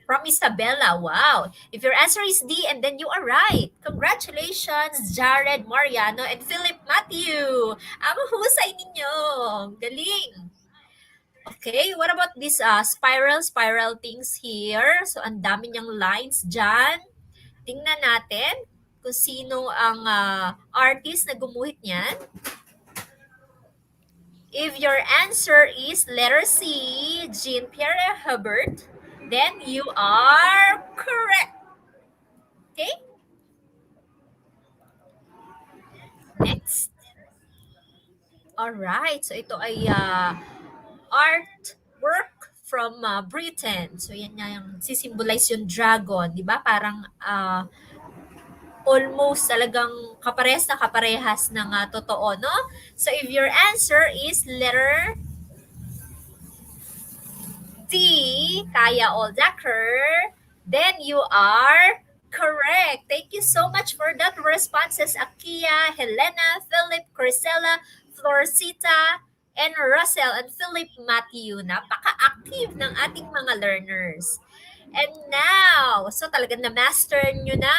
From Isabella, wow. If your answer is D, and then you are right. Congratulations, Jared Mariano and Philip Matthew. Ang husay ninyo. Galing. Okay, what about this spiral things here? So, ang dami niyang lines dyan. Tingnan natin kung sino ang artist na gumuhit niyan. If your answer is letter C, Jean-Pierre Hubert, then you are correct. Okay? Next. Alright, so ito ay artwork from Britain. So, yan nga yung sisimbolize yung dragon, di ba? Parang almost talagang kaparehas ng totoo, no? So, if your answer is letter D, Kaya Oldaker, then you are correct. Thank you so much for that responses, Akia, Helena, Philip, Crisella, Florcita, and Russell and Philip Matthew. Napaka-active ng ating mga learners. And now, so talagang na-master nyo na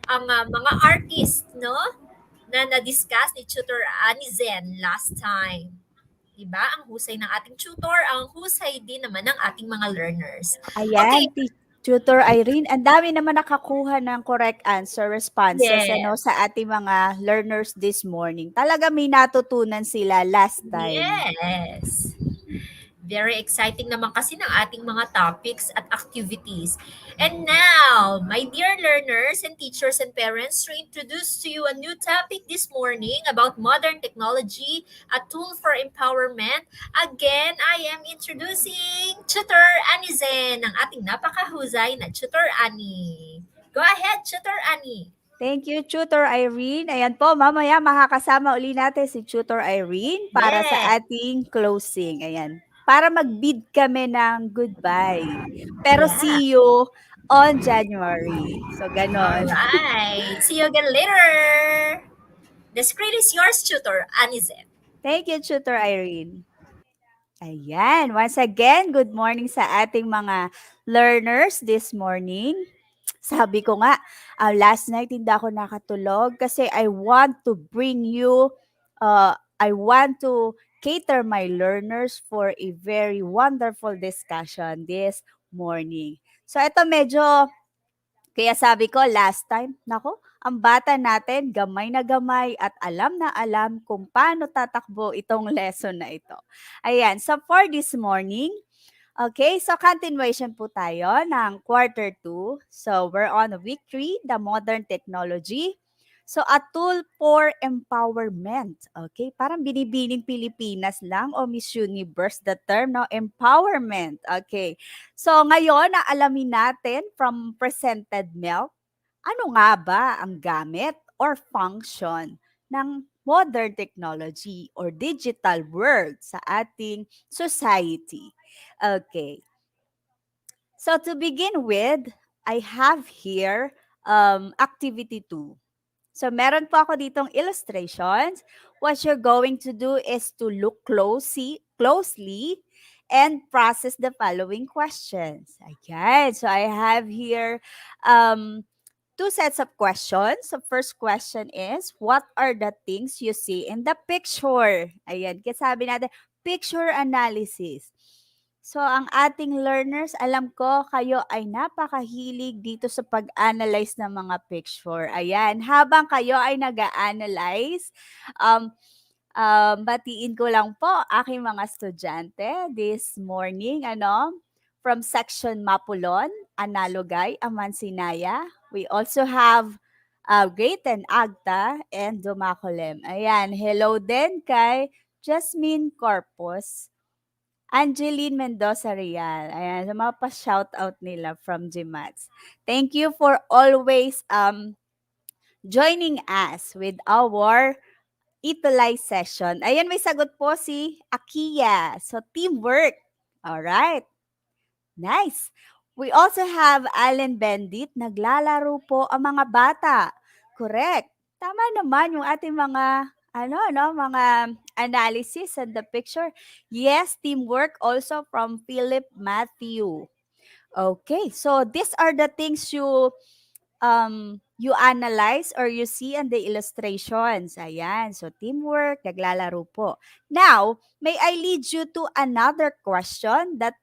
ang mga artist, no? Na na-discuss ni Tutor Anizen last time. Diba? Ang husay ng ating tutor, ang husay din naman ng ating mga learners. Ayan, Okay. Tutor Irene, ang dami naman nakakuha ng correct answer responses Yes. sa ating mga learners this morning. Talaga may natutunan sila last time. Yes. Very exciting naman kasi ng ating mga topics at activities. And now, my dear learners and teachers and parents, to introduce to you a new topic this morning about modern technology, a tool for empowerment. Again, I am introducing Tutor Anizen, ang ating napakahusay na Tutor Ani. Go ahead, Tutor Ani. Thank you, Tutor Irene. Ayan po, mamaya makakasama uli natin si Tutor Irene para sa Yes. ating closing. Ayan. Para mag-bid kami ng goodbye. Pero Yeah. see you on January. So, All ganon. right. See you again later. The screen is yours, Tutor Anizen. Thank you, Tutor Irene. Ayan. Once again, good morning sa ating mga learners this morning. Sabi ko nga, last night hindi ako nakatulog kasi I want to cater my learners for a very wonderful discussion this morning. So ito medyo, kaya sabi ko last time, nako, ang bata natin gamay na gamay at alam na alam kung paano tatakbo itong lesson na ito. Ayan, so for this morning, okay, so continuation po tayo ng quarter 2. So we're on week 3, the modern technology. So a tool for empowerment. Okay, parang binibining Pilipinas lang o Miss Universe the term, no? Empowerment. Okay. So ngayon, alamin natin from presented milk, ano nga ba ang gamit or function ng modern technology or digital world sa ating society. Okay. So to begin with, I have here activity 2. So meron po ako ditong illustrations. What you're going to do is to look closely and process the following questions. Okay, so I have here two sets of questions. So first question is, what are the things you see in the picture? Ayan, kasi sabi natin, picture analysis. So ang ating learners, alam ko kayo ay napakahilig dito sa pag-analyze ng mga picture. Ayan, habang kayo ay nag-a-analyze, batiin ko lang po aking mga estudyante this morning, from section Mapulon, Analogay, Amansinaya. We also have Great and Agta and Dumacolem. Ayan, hello din kay Jasmine Corpus. Angeline Mendoza Real. Ayan, sa mga pa-shoutout nila from GMATS. Thank you for always joining us with our ETUlay session. Ayan, may sagot po si Akia. So, teamwork. Alright. Nice. We also have Allen Bendit. Naglalaro po ang mga bata. Correct. Tama naman yung ating mga mga analysis and the picture. Yes, teamwork also from Philip Matthew. Okay, so these are the things you analyze or you see in the illustrations. Ayan, so teamwork, naglalaro po. Now, may I lead you to another question that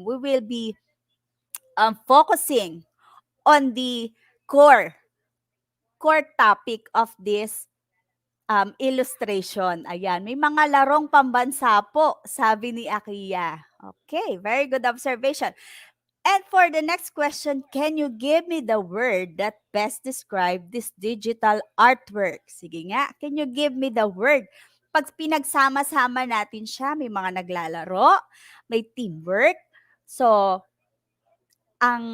we will be focusing on the core topic of this illustration. Ayan, may mga larong pambansa po, sabi ni Akia. Okay, very good observation. And for the next question, can you give me the word that best describe this digital artwork? Sige nga, can you give me the word? Pag pinagsama-sama natin siya, may mga naglalaro, may teamwork. So, ang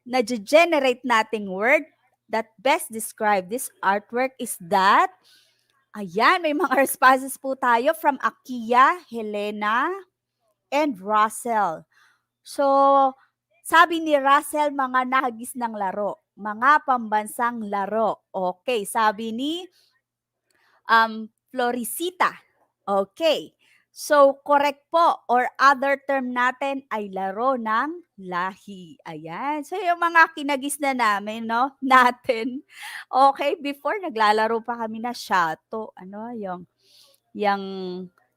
na-generate nating word that best describe this artwork is that. Ayan, may mga responses po tayo from Akia, Helena, and Russell. So, sabi ni Russell, mga nahagis ng laro, mga pambansang laro. Okay, sabi ni Florisita. Okay. So, correct po or other term natin ay laro ng lahi. Ayan. So, yung mga kinagis na namin, no? Natin. Okay, before naglalaro pa kami na shato. Yung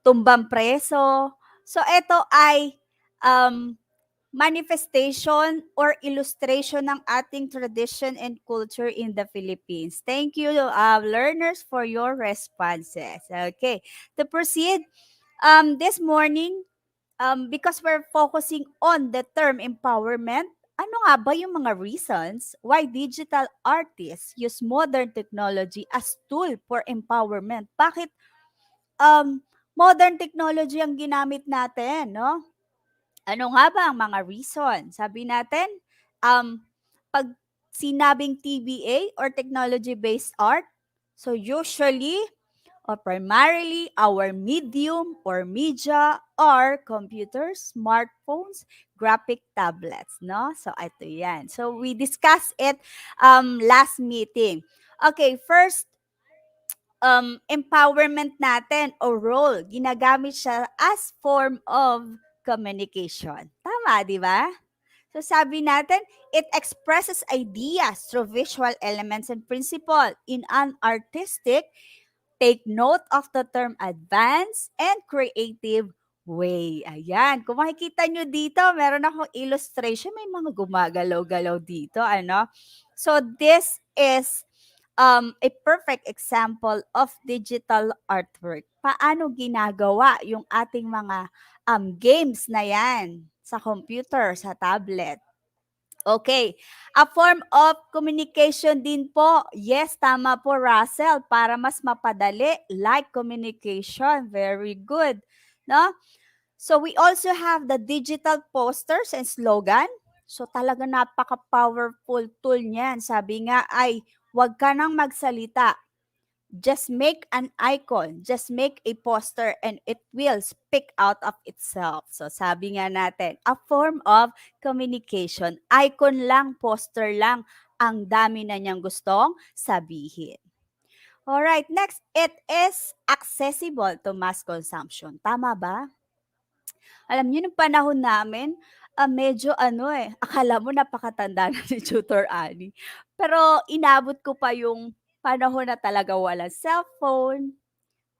tumbang preso. So, ito ay manifestation or illustration ng ating tradition and culture in the Philippines. Thank you, learners, for your responses. Okay. To proceed, this morning, because we're focusing on the term empowerment, ano nga ba yung mga reasons why digital artists use modern technology as tool for empowerment? Bakit modern technology ang ginamit natin, no? Ano nga ba ang mga reason? Sabi natin, pag sinabing TBA or technology-based art, so usually or primarily our medium or media are computers, smartphones, graphic tablets, no? So ito yan. So we discussed it last meeting. Okay, first empowerment natin o role, ginagamit siya as form of communication. Tama, di ba? So sabi natin, it expresses ideas through visual elements and principle in an artistic, take note of the term advanced and creative way. Ayan, kung makikita nyo dito, meron akong illustration, may mga gumagalaw-galaw dito, ano? So this is a perfect example of digital artwork. Paano ginagawa yung ating mga games na yan sa computer, sa tablet. Okay. A form of communication din po. Yes, tama po, Russell. Para mas mapadali, like communication. Very good. No? So we also have the digital posters and slogan. So talaga napaka-powerful tool niyan. Sabi nga ay, huwag ka nang magsalita. Just make an icon, just make a poster, and it will speak out of itself. So sabi nga natin, a form of communication. Icon lang, poster lang, ang dami na niyang gustong sabihin. Alright, next, it is accessible to mass consumption. Tama ba? Alam niyo, nung panahon namin, medyo akala mo napakatanda na ni Tutor Annie. Pero inabot ko pa yung panahon na talaga walang cellphone.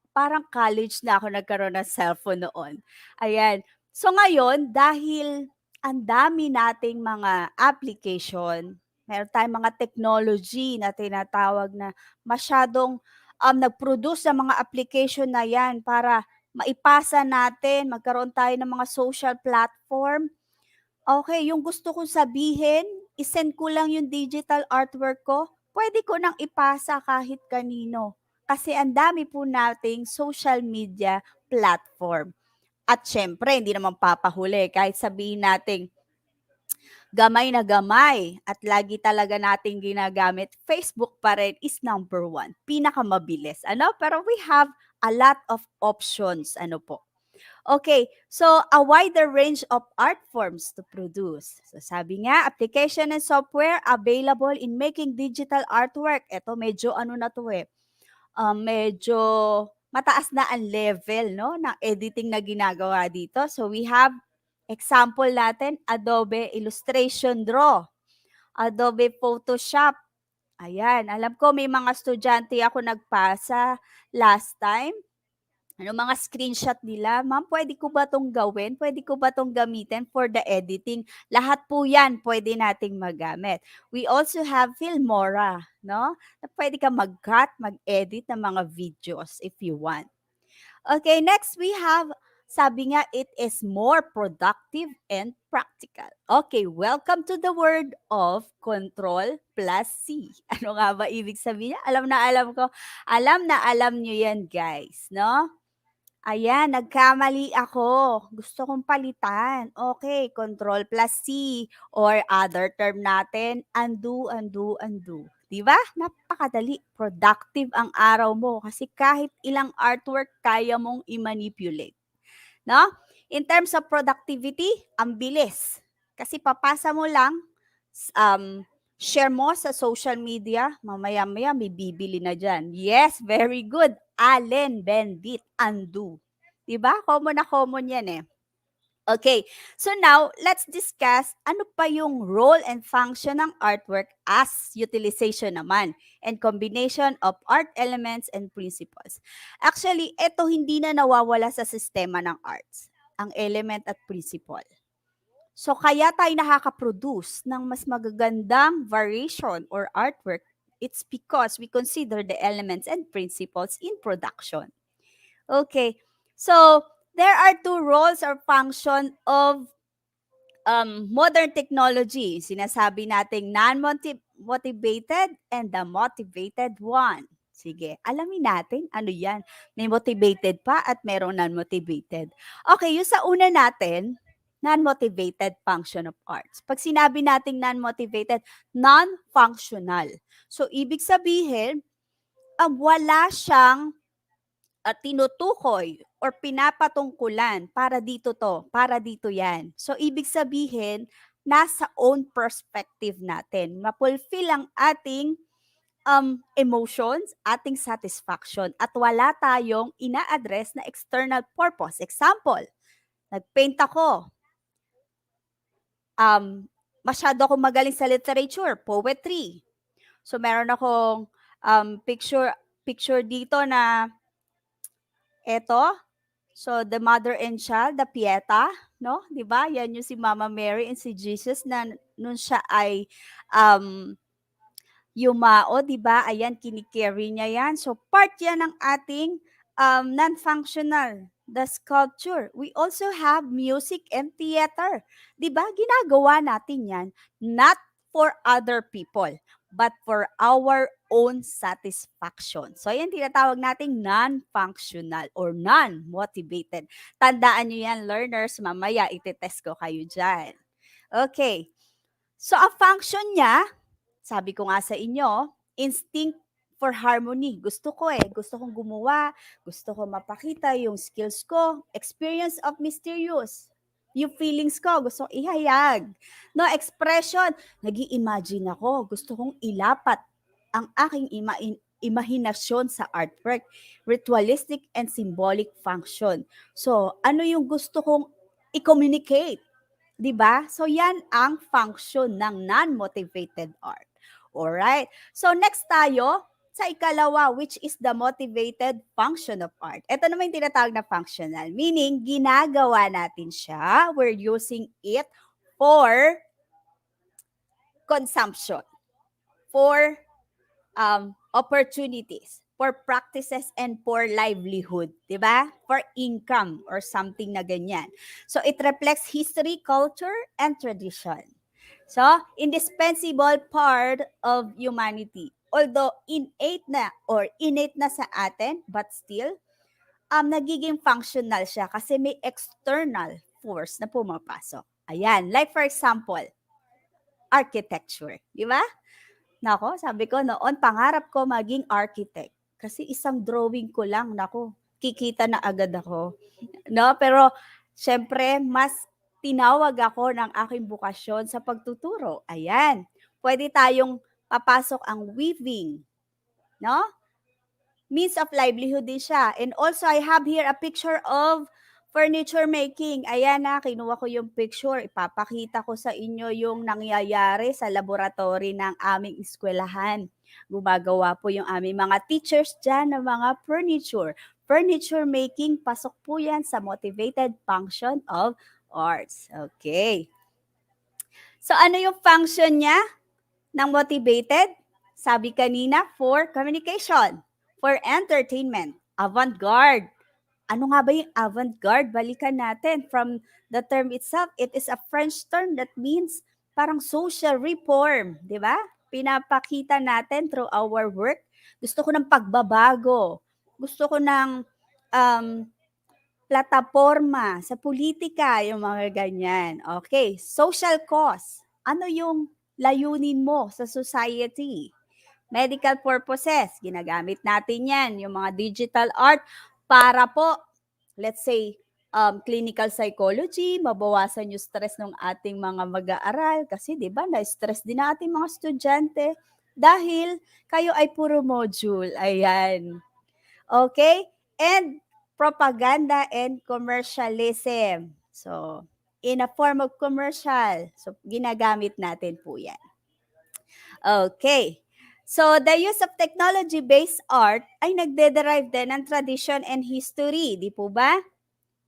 Parang college na ako nagkaroon ng cellphone noon. Ayan. So ngayon, dahil ang dami nating mga application, meron tayong mga technology na tinatawag na masyadong nag-produce ng mga application na yan para maipasa natin, magkaroon tayo ng mga social platform. Okay, yung gusto kong sabihin, isend ko lang yung digital artwork ko, pwede ko nang ipasa kahit kanino. Kasi ang dami po nating social media platform. At syempre, hindi naman papahuli. Kahit sabihin natin, gamay na gamay at lagi talaga nating ginagamit, Facebook pa rin is number 1. Pinakamabilis. Pero we have a lot of options. Okay, so a wider range of art forms to produce. So sabi nga, application and software available in making digital artwork. Ito medyo na to medyo mataas na ang level ng editing na ginagawa dito. So we have example natin, Adobe Illustration Draw, Adobe Photoshop. Ayan, alam ko may mga estudyante ako nagpasa last time. Mga screenshot nila, ma'am, pwede ko ba itong gawin? Pwede ko ba itong gamitin for the editing? Lahat po yan pwede nating magamit. We also have Filmora, no? Na pwede ka mag-cut, mag-edit ng mga videos if you want. Okay, next we have, sabi nga, it is more productive and practical. Okay, welcome to the world of Control plus C. Ano nga ba ibig sabihin niya? Alam na alam ko. Alam na alam nyo yan, guys, no? Ayan, nagkamali ako. Gusto kong palitan. Okay, Control plus C or other term natin, undo, undo, undo. Diba? Napakadali. Productive ang araw mo kasi kahit ilang artwork kaya mong i-manipulate. No? In terms of productivity, ang bilis. Kasi papasa mo lang, share mo sa social media, mamaya-maya may bibili na dyan. Yes, very good. Allen Bendit, undo. Diba? Common na common yan eh. Okay, so now, let's discuss ano pa yung role and function ng artwork as utilization naman and combination of art elements and principles. Actually, ito hindi na nawawala sa sistema ng arts, ang element at principle. So kaya tayo nakaka-produce ng mas magagandang variation or artwork, it's because we consider the elements and principles in production. Okay, so There are two roles or function of modern technology. Sinasabi nating non-motivated and the motivated one. Sige, alamin natin ano yan. May motivated pa at merong non-motivated. Okay, yung sa una natin, non-motivated function of arts. Pag sinabi nating non-motivated, non-functional. So, ibig sabihin, wala siyang tinutukoy or pinapatungkulan para dito to, para dito yan. So, ibig sabihin, nasa own perspective natin. Ma-fulfill ang ating emotions, ating satisfaction, at wala tayong ina-address na external purpose. Example, nag-paint ako. Masyado akong magaling sa literature, poetry. So, meron akong picture dito na eto, so the mother and child, the Pieta, no? 'Di ba? Yan yung si Mama Mary and si Jesus na nung siya ay yumao, 'di ba? Ayan, kinikerry niya yan. So part yan ng ating non-functional, the sculpture. We also have music and theater. 'Di ba? Ginagawa natin yan not for other people, but for our own satisfaction. So, yan tinatawag nating non-functional or non-motivated. Tandaan nyo yan, learners. Mamaya, iti-test ko kayo dyan. Okay. So, ang function niya, sabi ko nga sa inyo, instinct for harmony. Gusto ko Gusto kong gumawa. Gusto ko mapakita yung skills ko. Experience of mysterious. Yung feelings ko, gusto kong ihayag. No, expression, nag-i-imagine ako. Gusto kong ilapat ang aking imahinasyon sa artwork. Ritualistic and symbolic function. So, ano yung gusto kong i-communicate? Diba? So, yan ang function ng non-motivated art. Alright? So, next tayo sa ikalawa, which is the motivated function of art. Ito naman yung tinatawag na functional, meaning ginagawa natin siya, we're using it for consumption, for opportunities, for practices, and for livelihood, di ba? For income or something na ganyan. So, it reflects history, culture, and tradition. So, indispensable part of humanity. Although innate na sa atin, but still, nagiging functional siya kasi may external force na pumapasok. Ayan, like for example, architecture, di ba? Nako, sabi ko noon, pangarap ko maging architect. Kasi isang drawing ko lang, nako, kikita na agad ako. No, pero syempre, mas tinawag ako ng aking bukasyon sa pagtuturo. Ayan, pwede tayong papasok ang weaving, no? Means of livelihood din siya. And also, I have here a picture of furniture making. Ayan na, kinuha ko yung picture. Ipapakita ko sa inyo yung nangyayari sa laboratory ng aming eskwelahan. Gumagawa po yung aming mga teachers dyan ng mga furniture. Furniture making, pasok po yan sa motivated function of arts. Okay. So, ano yung function niya ng motivated? Sabi kanina, for communication, for entertainment, avant-garde. Ano nga ba yung avant-garde? Balikan natin. From the term itself, it is a French term that means parang social reform. Di ba? Pinapakita natin through our work. Gusto ko ng pagbabago. Gusto ko ng plataforma sa politika, yung mga ganyan. Okay, social cause. Ano yung layunin mo sa society? Medical purposes, ginagamit natin yan. Yung mga digital art para po, let's say, clinical psychology, mabawasan yung stress ng ating mga mag-aaral. Kasi di ba, na-stress din ang ating mga estudyante dahil kayo ay puro module. Ayan. Okay? And propaganda and commercialism. So, in a form of commercial. So, ginagamit natin po yan. Okay. So, the use of technology-based art ay nagde-derive din ng tradition and history. Di po ba?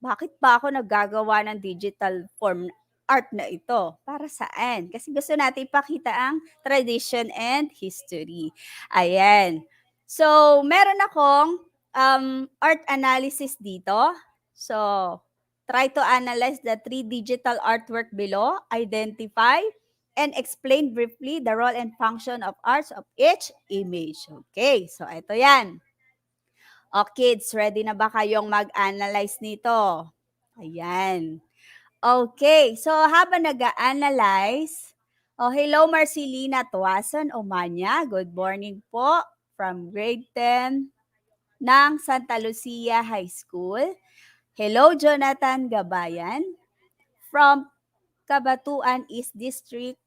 Bakit pa ako naggagawa ng digital form art na ito? Para saan? Kasi gusto natin ipakita ang tradition and history. Ayan. So, meron akong art analysis dito. So, try to analyze the 3 digital artwork below, identify, and explain briefly the role and function of arts of each image. Okay, so ito yan. O kids, ready na ba kayong mag-analyze nito? Ayan. Okay, so habang nag-analyze, hello Marcelina Tuason Omanya, good morning po from grade 10 ng Santa Lucia High School. Hello Jonathan Gabayan from Cabatuan East District,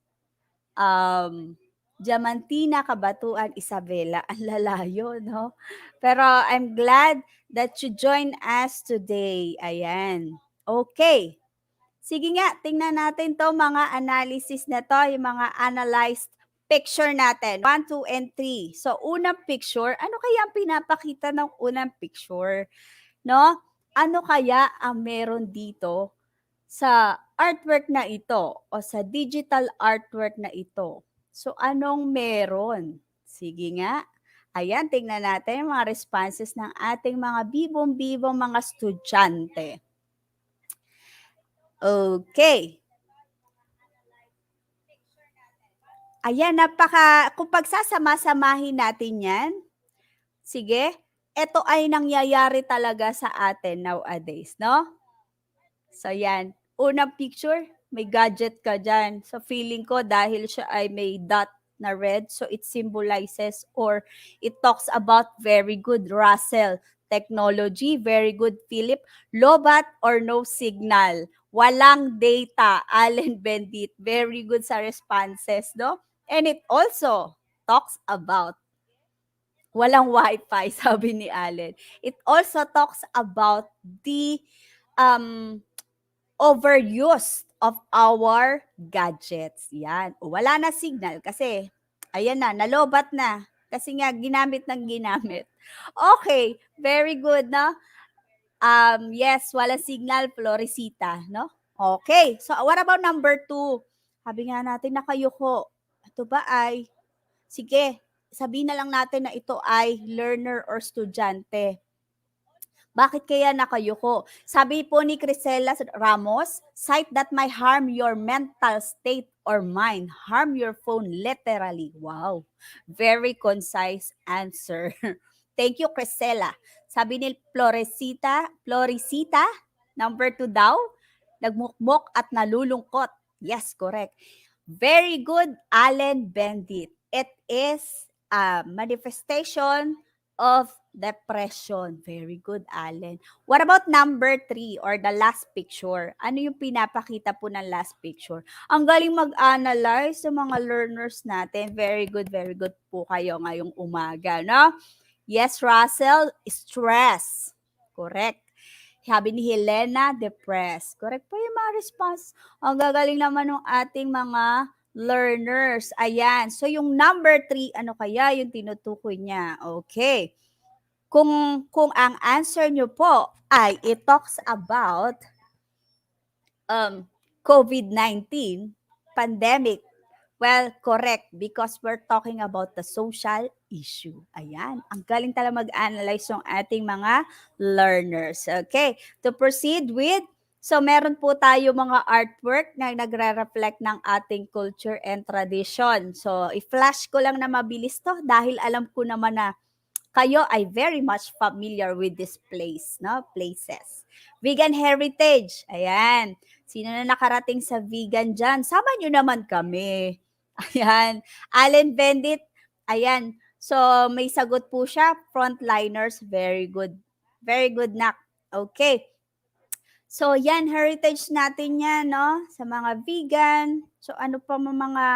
Diamantina, Cabatuan, Isabela. Ang lalayo, no? Pero I'm glad that you joined us today. Ayan. Okay. Sige nga, tingnan natin to mga analysis na to, yung mga analyzed picture natin. 1, 2, and 3. So, unang picture, ano kaya ang pinapakita ng unang picture? No? Ano kaya ang meron dito sa artwork na ito o sa digital artwork na ito? So, anong meron? Sige nga. Ayan, tingnan natin yung mga responses ng ating mga bibong-bibong mga estudyante. Okay. Ayan, kung pagsasama-samahin natin yan, sige, ito ay nangyayari talaga sa atin nowadays, no? So yan, unang picture, may gadget ka dyan. So feeling ko dahil siya ay may dot na red, so it symbolizes or it talks about very good Russell technology, very good Philip, lobat or no signal, walang data, Allen Bendit, very good sa responses, no? And it also talks about walang wifi, sabi ni Allen. It also talks about the overuse of our gadgets. Yan. O, wala na signal kasi, ayan na, nalobat na. Kasi nga, ginamit ng ginamit. Okay, very good, no? Yes, wala signal, Floresita, no? Okay, so what about number 2? Sabi nga natin nakayuko. Ito ba ay, sige, sabihin na lang natin na ito ay learner or estudyante. Bakit kaya nakayuko? Sabi po ni Crisela Ramos, site that might harm your mental state or mind, harm your phone literally. Wow, very concise answer. Thank you, Crisela. Sabi ni Floresita, number 2 daw, nagmukmok at nalulungkot. Yes, correct. Very good, Allen Bendit. It is a manifestation of depression. Very good, Allen. What about number 3 or the last picture? Ano yung pinapakita po ng last picture? Ang galing mag-analyze sa mga learners natin. Very good po kayo ngayong umaga, no? Yes, Russell, stress. Correct. Sabi ni Helena, depressed. Correct po yung mga response. Ang gagaling naman ng ating mga learners. Ayan. So, yung number 3, ano kaya yung tinutukoy niya? Okay. Kung ang answer nyo po ay it talks about COVID-19 pandemic, well, correct, because we're talking about the social issue. Ayan, ang galing talaga mag-analyze yung ating mga learners. Okay, to proceed with, so meron po tayo mga artwork na nagre-reflect ng ating culture and tradition. So, i-flash ko lang na mabilis to dahil alam ko naman na kayo ay very much familiar with this place, no? Places. Vegan heritage. Ayan. Sino na nakarating sa vegan dyan? Sama nyo naman kami. Ayan. Allen Bendit. Ayan. So, may sagot po siya. Frontliners. Very good. Very good, nak. Okay. So, yan. Heritage natin yan, no? Sa mga vegan. So, ano pa mga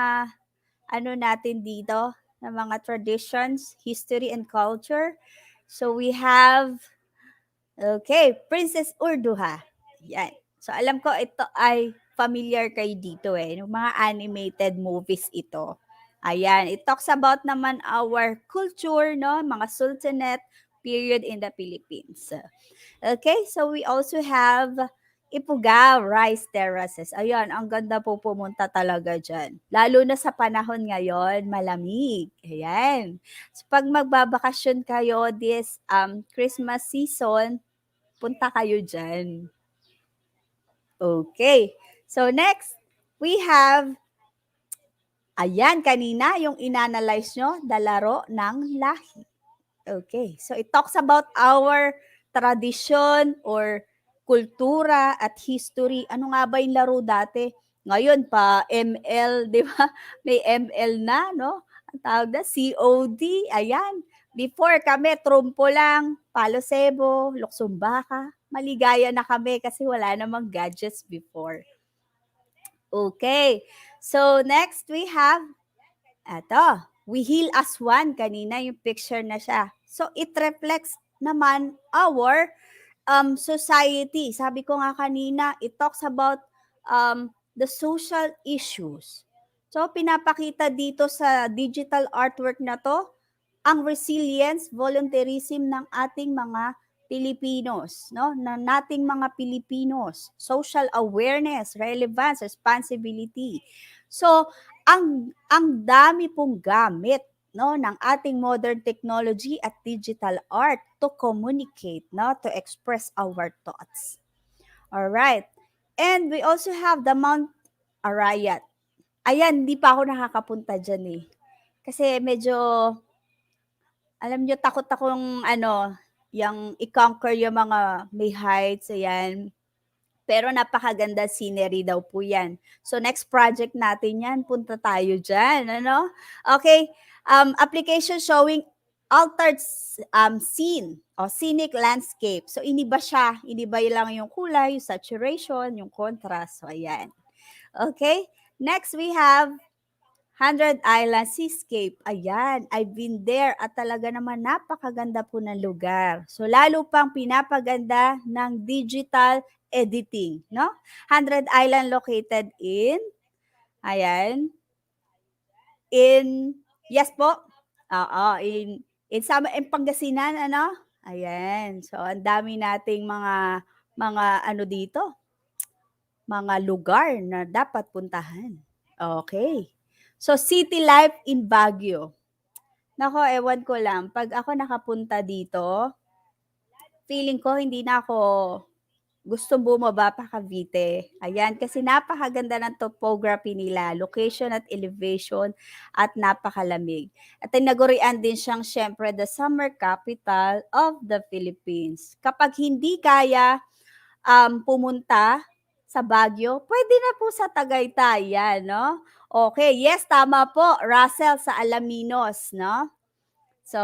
ano natin dito? Na mga traditions, history, and culture. So, we have, okay, Princess Urduha. Yan. So, alam ko ito ay familiar kayo dito Yung mga animated movies ito. Ayan. It talks about naman our culture, no? Mga sultanate period in the Philippines. Okay, so we also have Ifugao Rice Terraces. Ayan, ang ganda po pumunta talaga dyan. Lalo na sa panahon ngayon, malamig. Ayan. So pag magbabakasyon kayo this Christmas season, punta kayo dyan. Okay. So next, we have, ayan, kanina yung inanalyze nyo, the laro ng lahi. Okay. So it talks about our tradition or kultura at history. Ano nga ba yung laro dati? Ngayon pa ML, di ba? May ML na, no? Ang tawag na COD. Ayan. Before kami, trumpo lang, palo sebo, luksumbaka. Maligaya na kami kasi wala namang gadgets before. Okay. So next we have, eto, we heal as one. Kanina yung picture na siya. So it reflects naman our society. Sabi ko nga kanina, it talks about the social issues. So pinapakita dito sa digital artwork na to, ang resilience, volunteerism ng ating mga Pilipinos, no? Na nating mga Pilipinos, social awareness, relevance, responsibility. So, ang dami pong gamit, no, ng ating modern technology at digital art to communicate, no, to express our thoughts. All right. And we also have the Mount Arayat. Ayan, hindi pa ako nakakapunta dyan eh. Kasi medyo, alam nyo, takot akong yung i-conquer yung mga may heights, ayan. Pero napakaganda scenery daw po yan. So next project natin yan, punta tayo dyan, ano? Okay, application showing altered scene o scenic landscape. So iniba siya, iniba lang yung kulay, yung saturation, yung contrast. So ayan. Okay, next we have 100 Island Seascape. Ayan, I've been there at talaga naman napakaganda po ng lugar. So lalo pang pinapaganda ng digital editing, no? 100 Island located in, ayan, yes po, in Pangasinan, ano? Ayan, so ang dami nating mga dito, mga lugar na dapat puntahan. Okay. So, city life in Baguio. Nako, ewan ko lang. Pag ako nakapunta dito, feeling ko hindi na ako gustong bumaba pa Cavite. Ayan, kasi napakaganda ng topography nila, location at elevation, at napakalamig. At tinagurian din siyang syempre the summer capital of the Philippines. Kapag hindi kaya pumunta sa Baguio, pwede na po sa Tagaytay yan, no? Okay, yes, tama po, Russell sa Alaminos, no? So,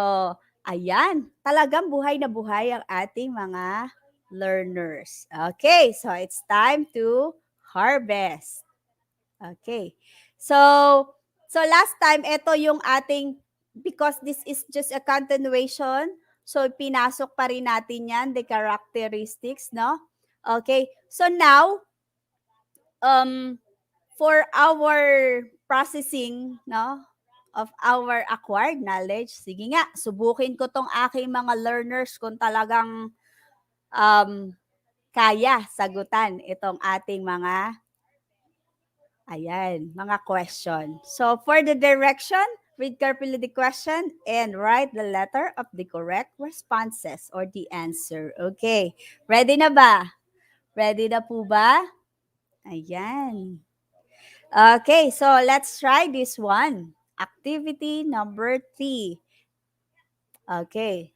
ayan, talagang buhay na buhay ang ating mga learners. Okay, so it's time to harvest. Okay, so last time, ito yung ating, because this is just a continuation, so pinasok pa rin natin yan, the characteristics, no? Okay, so now, for our processing, no, of our acquired knowledge, sige nga, subukin ko tong aking mga learners kung talagang kaya sagutan itong ating mga, ayan, mga question. So for the direction, read carefully the question and write the letter of the correct responses or the answer. Okay, ready na ba? Ready na po ba? Ayan. Okay, so let's try this one. Activity number 3. Okay.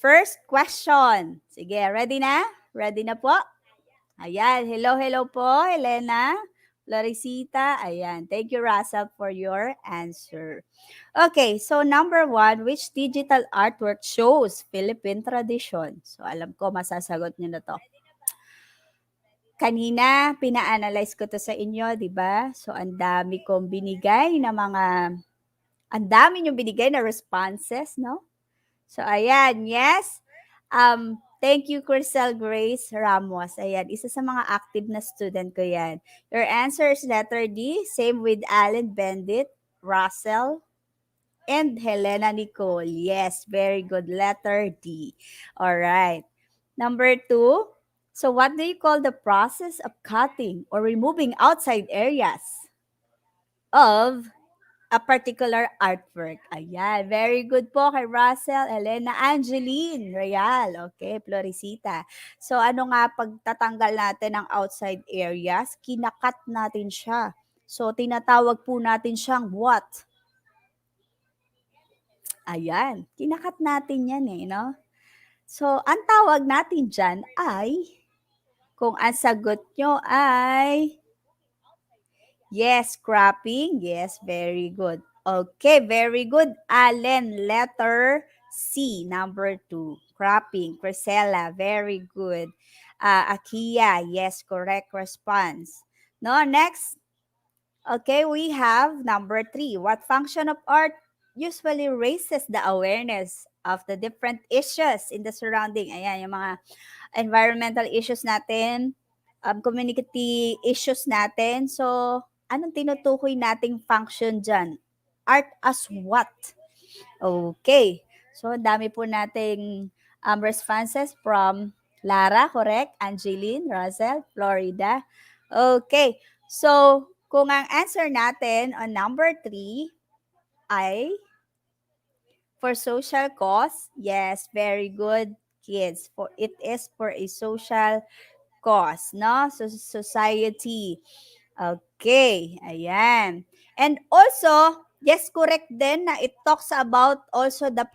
First question. Sige, ready na? Ready na po? Ayan, hello po, Elena, Larisita. Ayan, thank you, Russell, for your answer. Okay, so number 1, which digital artwork shows Philippine tradition? So alam ko, masasagot niyo na to. Kanina, pina-analyze ko to sa inyo, di ba? So, ang dami kong binigay na ang dami nyo binigay na responses, no? So, ayan, yes. Thank you, Crystal Grace Ramos. Ayan, isa sa mga active na student ko yan. Your answer is letter D. Same with Allen Bendit, Russell, and Helena Nicole. Yes, very good. Letter D. All right. Number 2. So what do you call the process of cutting or removing outside areas of a particular artwork. Ayan, very good po kay Russell, Elena, Angeline, Real, okay, Florisita. So ano nga pagtatanggal natin ng outside areas, kinakat natin siya. So tinatawag po natin siyang what? Ayan, kinakat natin yan no? So ang tawag natin dyan ay, kung ang sagot nyo ay yes, cropping. Yes, very good. Okay, very good. Allen, letter C, number 2. Cropping. Priscilla, very good. Akia, yes, correct response. No, next. Okay, we have number 3. What function of art usually raises the awareness of the different issues in the surrounding? Ayan, yung mga environmental issues natin, community issues natin. So, anong tinutukoy nating function dyan? Art as what? Okay. So, ang dami po nating responses from Lara, correct? Angeline, Russell, Florida. Okay. So, kung ang answer natin on number 3 ay for social cause, yes, very good, kids. For it is for a social cause, no? So, society. Okay, ayan. And also, yes, correct din na it talks about also the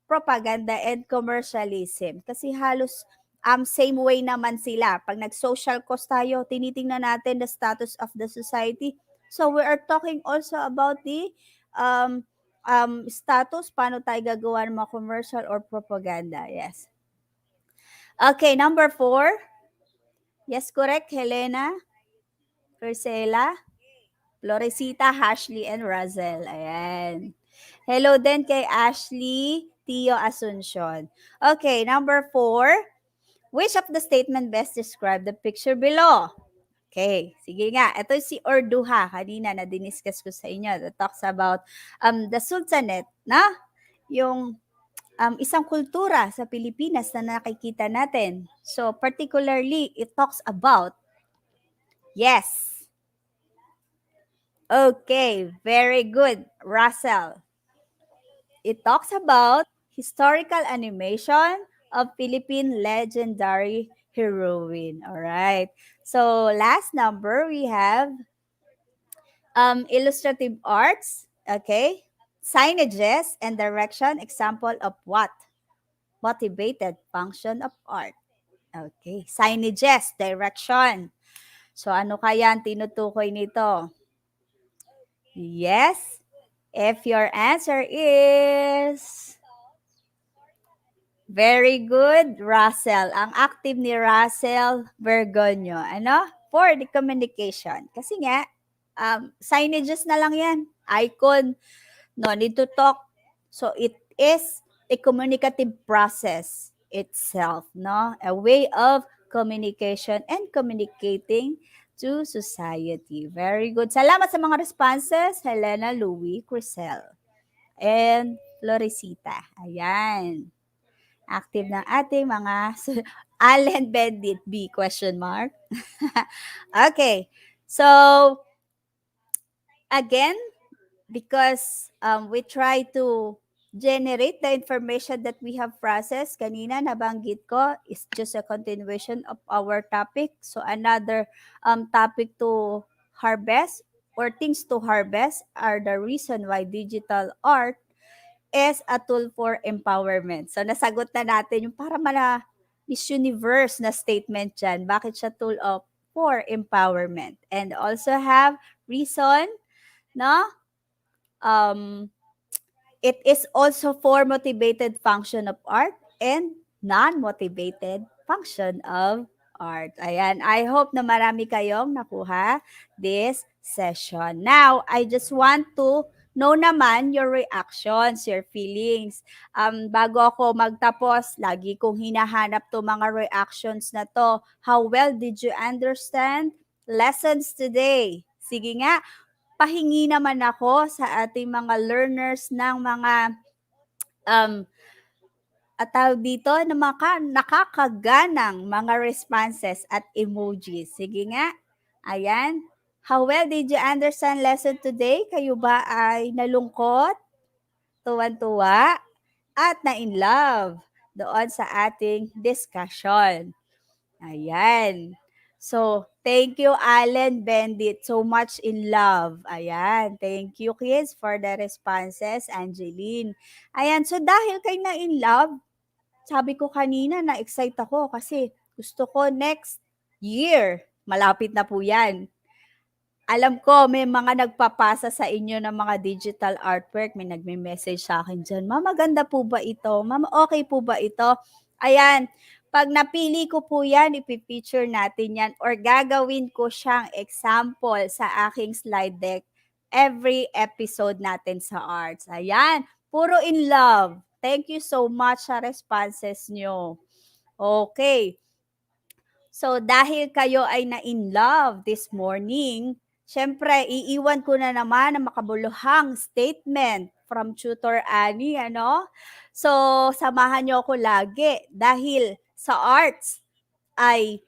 propaganda and commercialism. Kasi halos same way naman sila. Pag nag-social cause tayo, tinitingnan natin the status of the society. So we are talking also about the status, paano tayo gagawa ng mga commercial or propaganda. Yes. Okay, number 4. Yes, correct, Helena, Priscilla, Floresita, Ashley, and Razel. Ayan. Hello din kay Ashley, Tio Asuncion. Okay, number 4. Which of the statement best describe the picture below? Okay, sige nga. Ito si Orduha. Kanina na diniscuss ko sa inyo. That talks about the Sultanate, na? Yung isang kultura sa Pilipinas na nakikita natin. So, particularly, it talks about, yes. Okay, very good, Russell. It talks about historical animation of Philippine legendary heroine. All right. So, last number, we have illustrative arts. Okay. Signages and direction, example of what? Motivated function of art. Okay. Signages, direction. So, ano kaya ang tinutukoy nito? Yes. If your answer is very good, Russell. Ang active ni Russell Bergonio. Ano? For the communication. Kasi nga, signages na lang yan. Icon. No need to talk. So, it is a communicative process itself. No? A way of communication and communicating to society. Very good. Salamat sa mga responses, Helena, Louie, Crisel, and Floresita. Ayan. Active ng ating mga Allen Bendit B question mark. Okay. So, again, because we try to generate the information that we have processed. Kanina nabanggit ko is just a continuation of our topic. So another topic to harvest or things to harvest are the reason why digital art is a tool for empowerment. So nasagot na natin yung para mala Miss Universe na statement dyan. Bakit siya tool of for empowerment? And also have reason, no? It is also for motivated function of art and non-motivated function of art. Ayan, I hope na marami kayong nakuha this session. Now, I just want to know naman your reactions, your feelings. Bago ako magtapos, lagi kong hinahanap to mga reactions na to. How well did you understand lessons today? Sige nga, pahingi naman ako sa ating mga learners ng mga tawag dito na nakakaganang mga responses at emojis. Sige nga. Ayan. How well did you understand lesson today? Kayo ba ay nalungkot, tuwan-tuwa, at na-in love doon sa ating discussion? Ayan. So, thank you, Allen Bendit. So much in love. Ayan. Thank you, kids, for the responses, Angeline. Ayan. So, dahil kayo na in love, sabi ko kanina, na-excite ako kasi gusto ko next year, malapit na po yan. Alam ko, may mga nagpapasa sa inyo ng mga digital artwork. May nagme-message sa akin dyan, Ma'am, maganda po ba ito? Ma'am, okay po ba ito? Ayan, pag napili ko po yan, ipipicture natin yan or gagawin ko siyang example sa aking slide deck every episode natin sa arts. Ayan, puro in love. Thank you so much sa responses nyo. Okay. So, dahil kayo ay na-in love this morning, syempre, iiwan ko na naman ang makabuluhang statement from Tutor Annie, ano? So, samahan niyo ako lagi dahil sa arts ay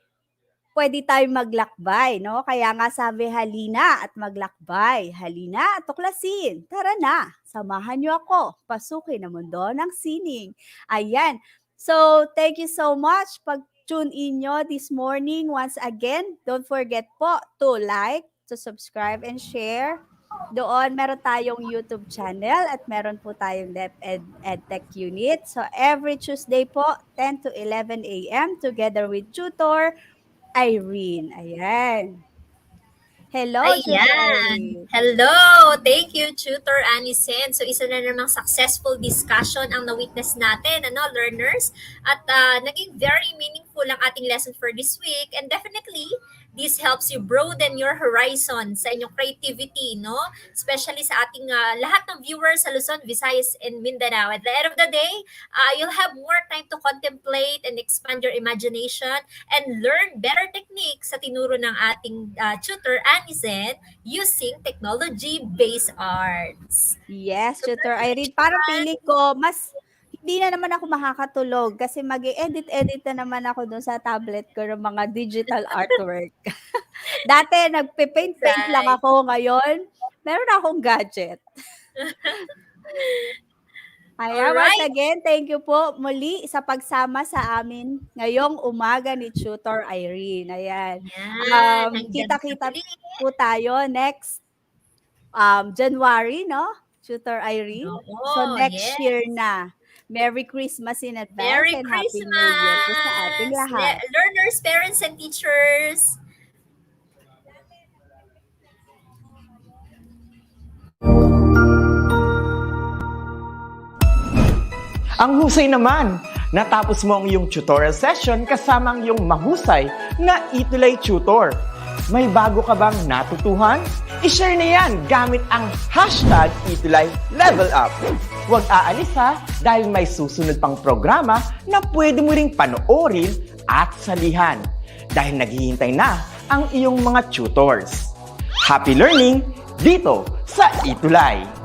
pwede tayong maglakbay, no? Kaya nga sabi, halina at maglakbay. Halina at tuklasin. Tara na, samahan niyo ako. Pasukin ang mundo ng sining. Ayan. So, thank you so much. Pag-tune in nyo this morning, once again, don't forget po to like, to subscribe, and share. Doon, meron tayong YouTube channel at meron po tayong DepEd EdTech Unit. So, every Tuesday po, 10 to 11 a.m. together with Tutor Irene. Ayan. Hello, Tutor Ayan. Irene. Hello! Thank you, Tutor Anisen. So, isa na namang successful discussion ang na-witness natin, ano, learners. At naging very meaningful ang ating lesson for this week. And definitely, this helps you broaden your horizon sa inyong creativity, no? Especially sa ating lahat ng viewers sa Luzon, Visayas, and Mindanao. At the end of the day, you'll have more time to contemplate and expand your imagination and learn better techniques sa tinuro ng ating tutor, Anisen, using technology-based arts. Yes, Tutor Irene. Parang feeling ko, mas hindi na naman ako makakatulog kasi mag-edit-edit na naman ako doon sa tablet ko ng mga digital artwork. Dati, nagpe-paint-paint lang ako. Ngayon, meron akong gadget. Ayan, once again, thank you po muli sa pagsama sa amin ngayong umaga ni Tutor Irene. Ayan. Kita-kita po tayo next January, no? Tutor Irene. So, next year na. Merry Christmas in advance Merry and Christmas! Happy New Year po sa ating lahat. Learners, parents, and teachers. Ang husay naman! Natapos mo ang iyong tutorial session kasama ang iyong mahusay na ETUlay tutor. May bago ka bang natutuhan? I-share na yan gamit ang hashtag #ETUlayLevelUp. Huwag aalis ha dahil may susunod pang programa na pwede mo ring panoorin at salihan dahil naghihintay na ang iyong mga tutors. Happy learning dito sa ETUlay!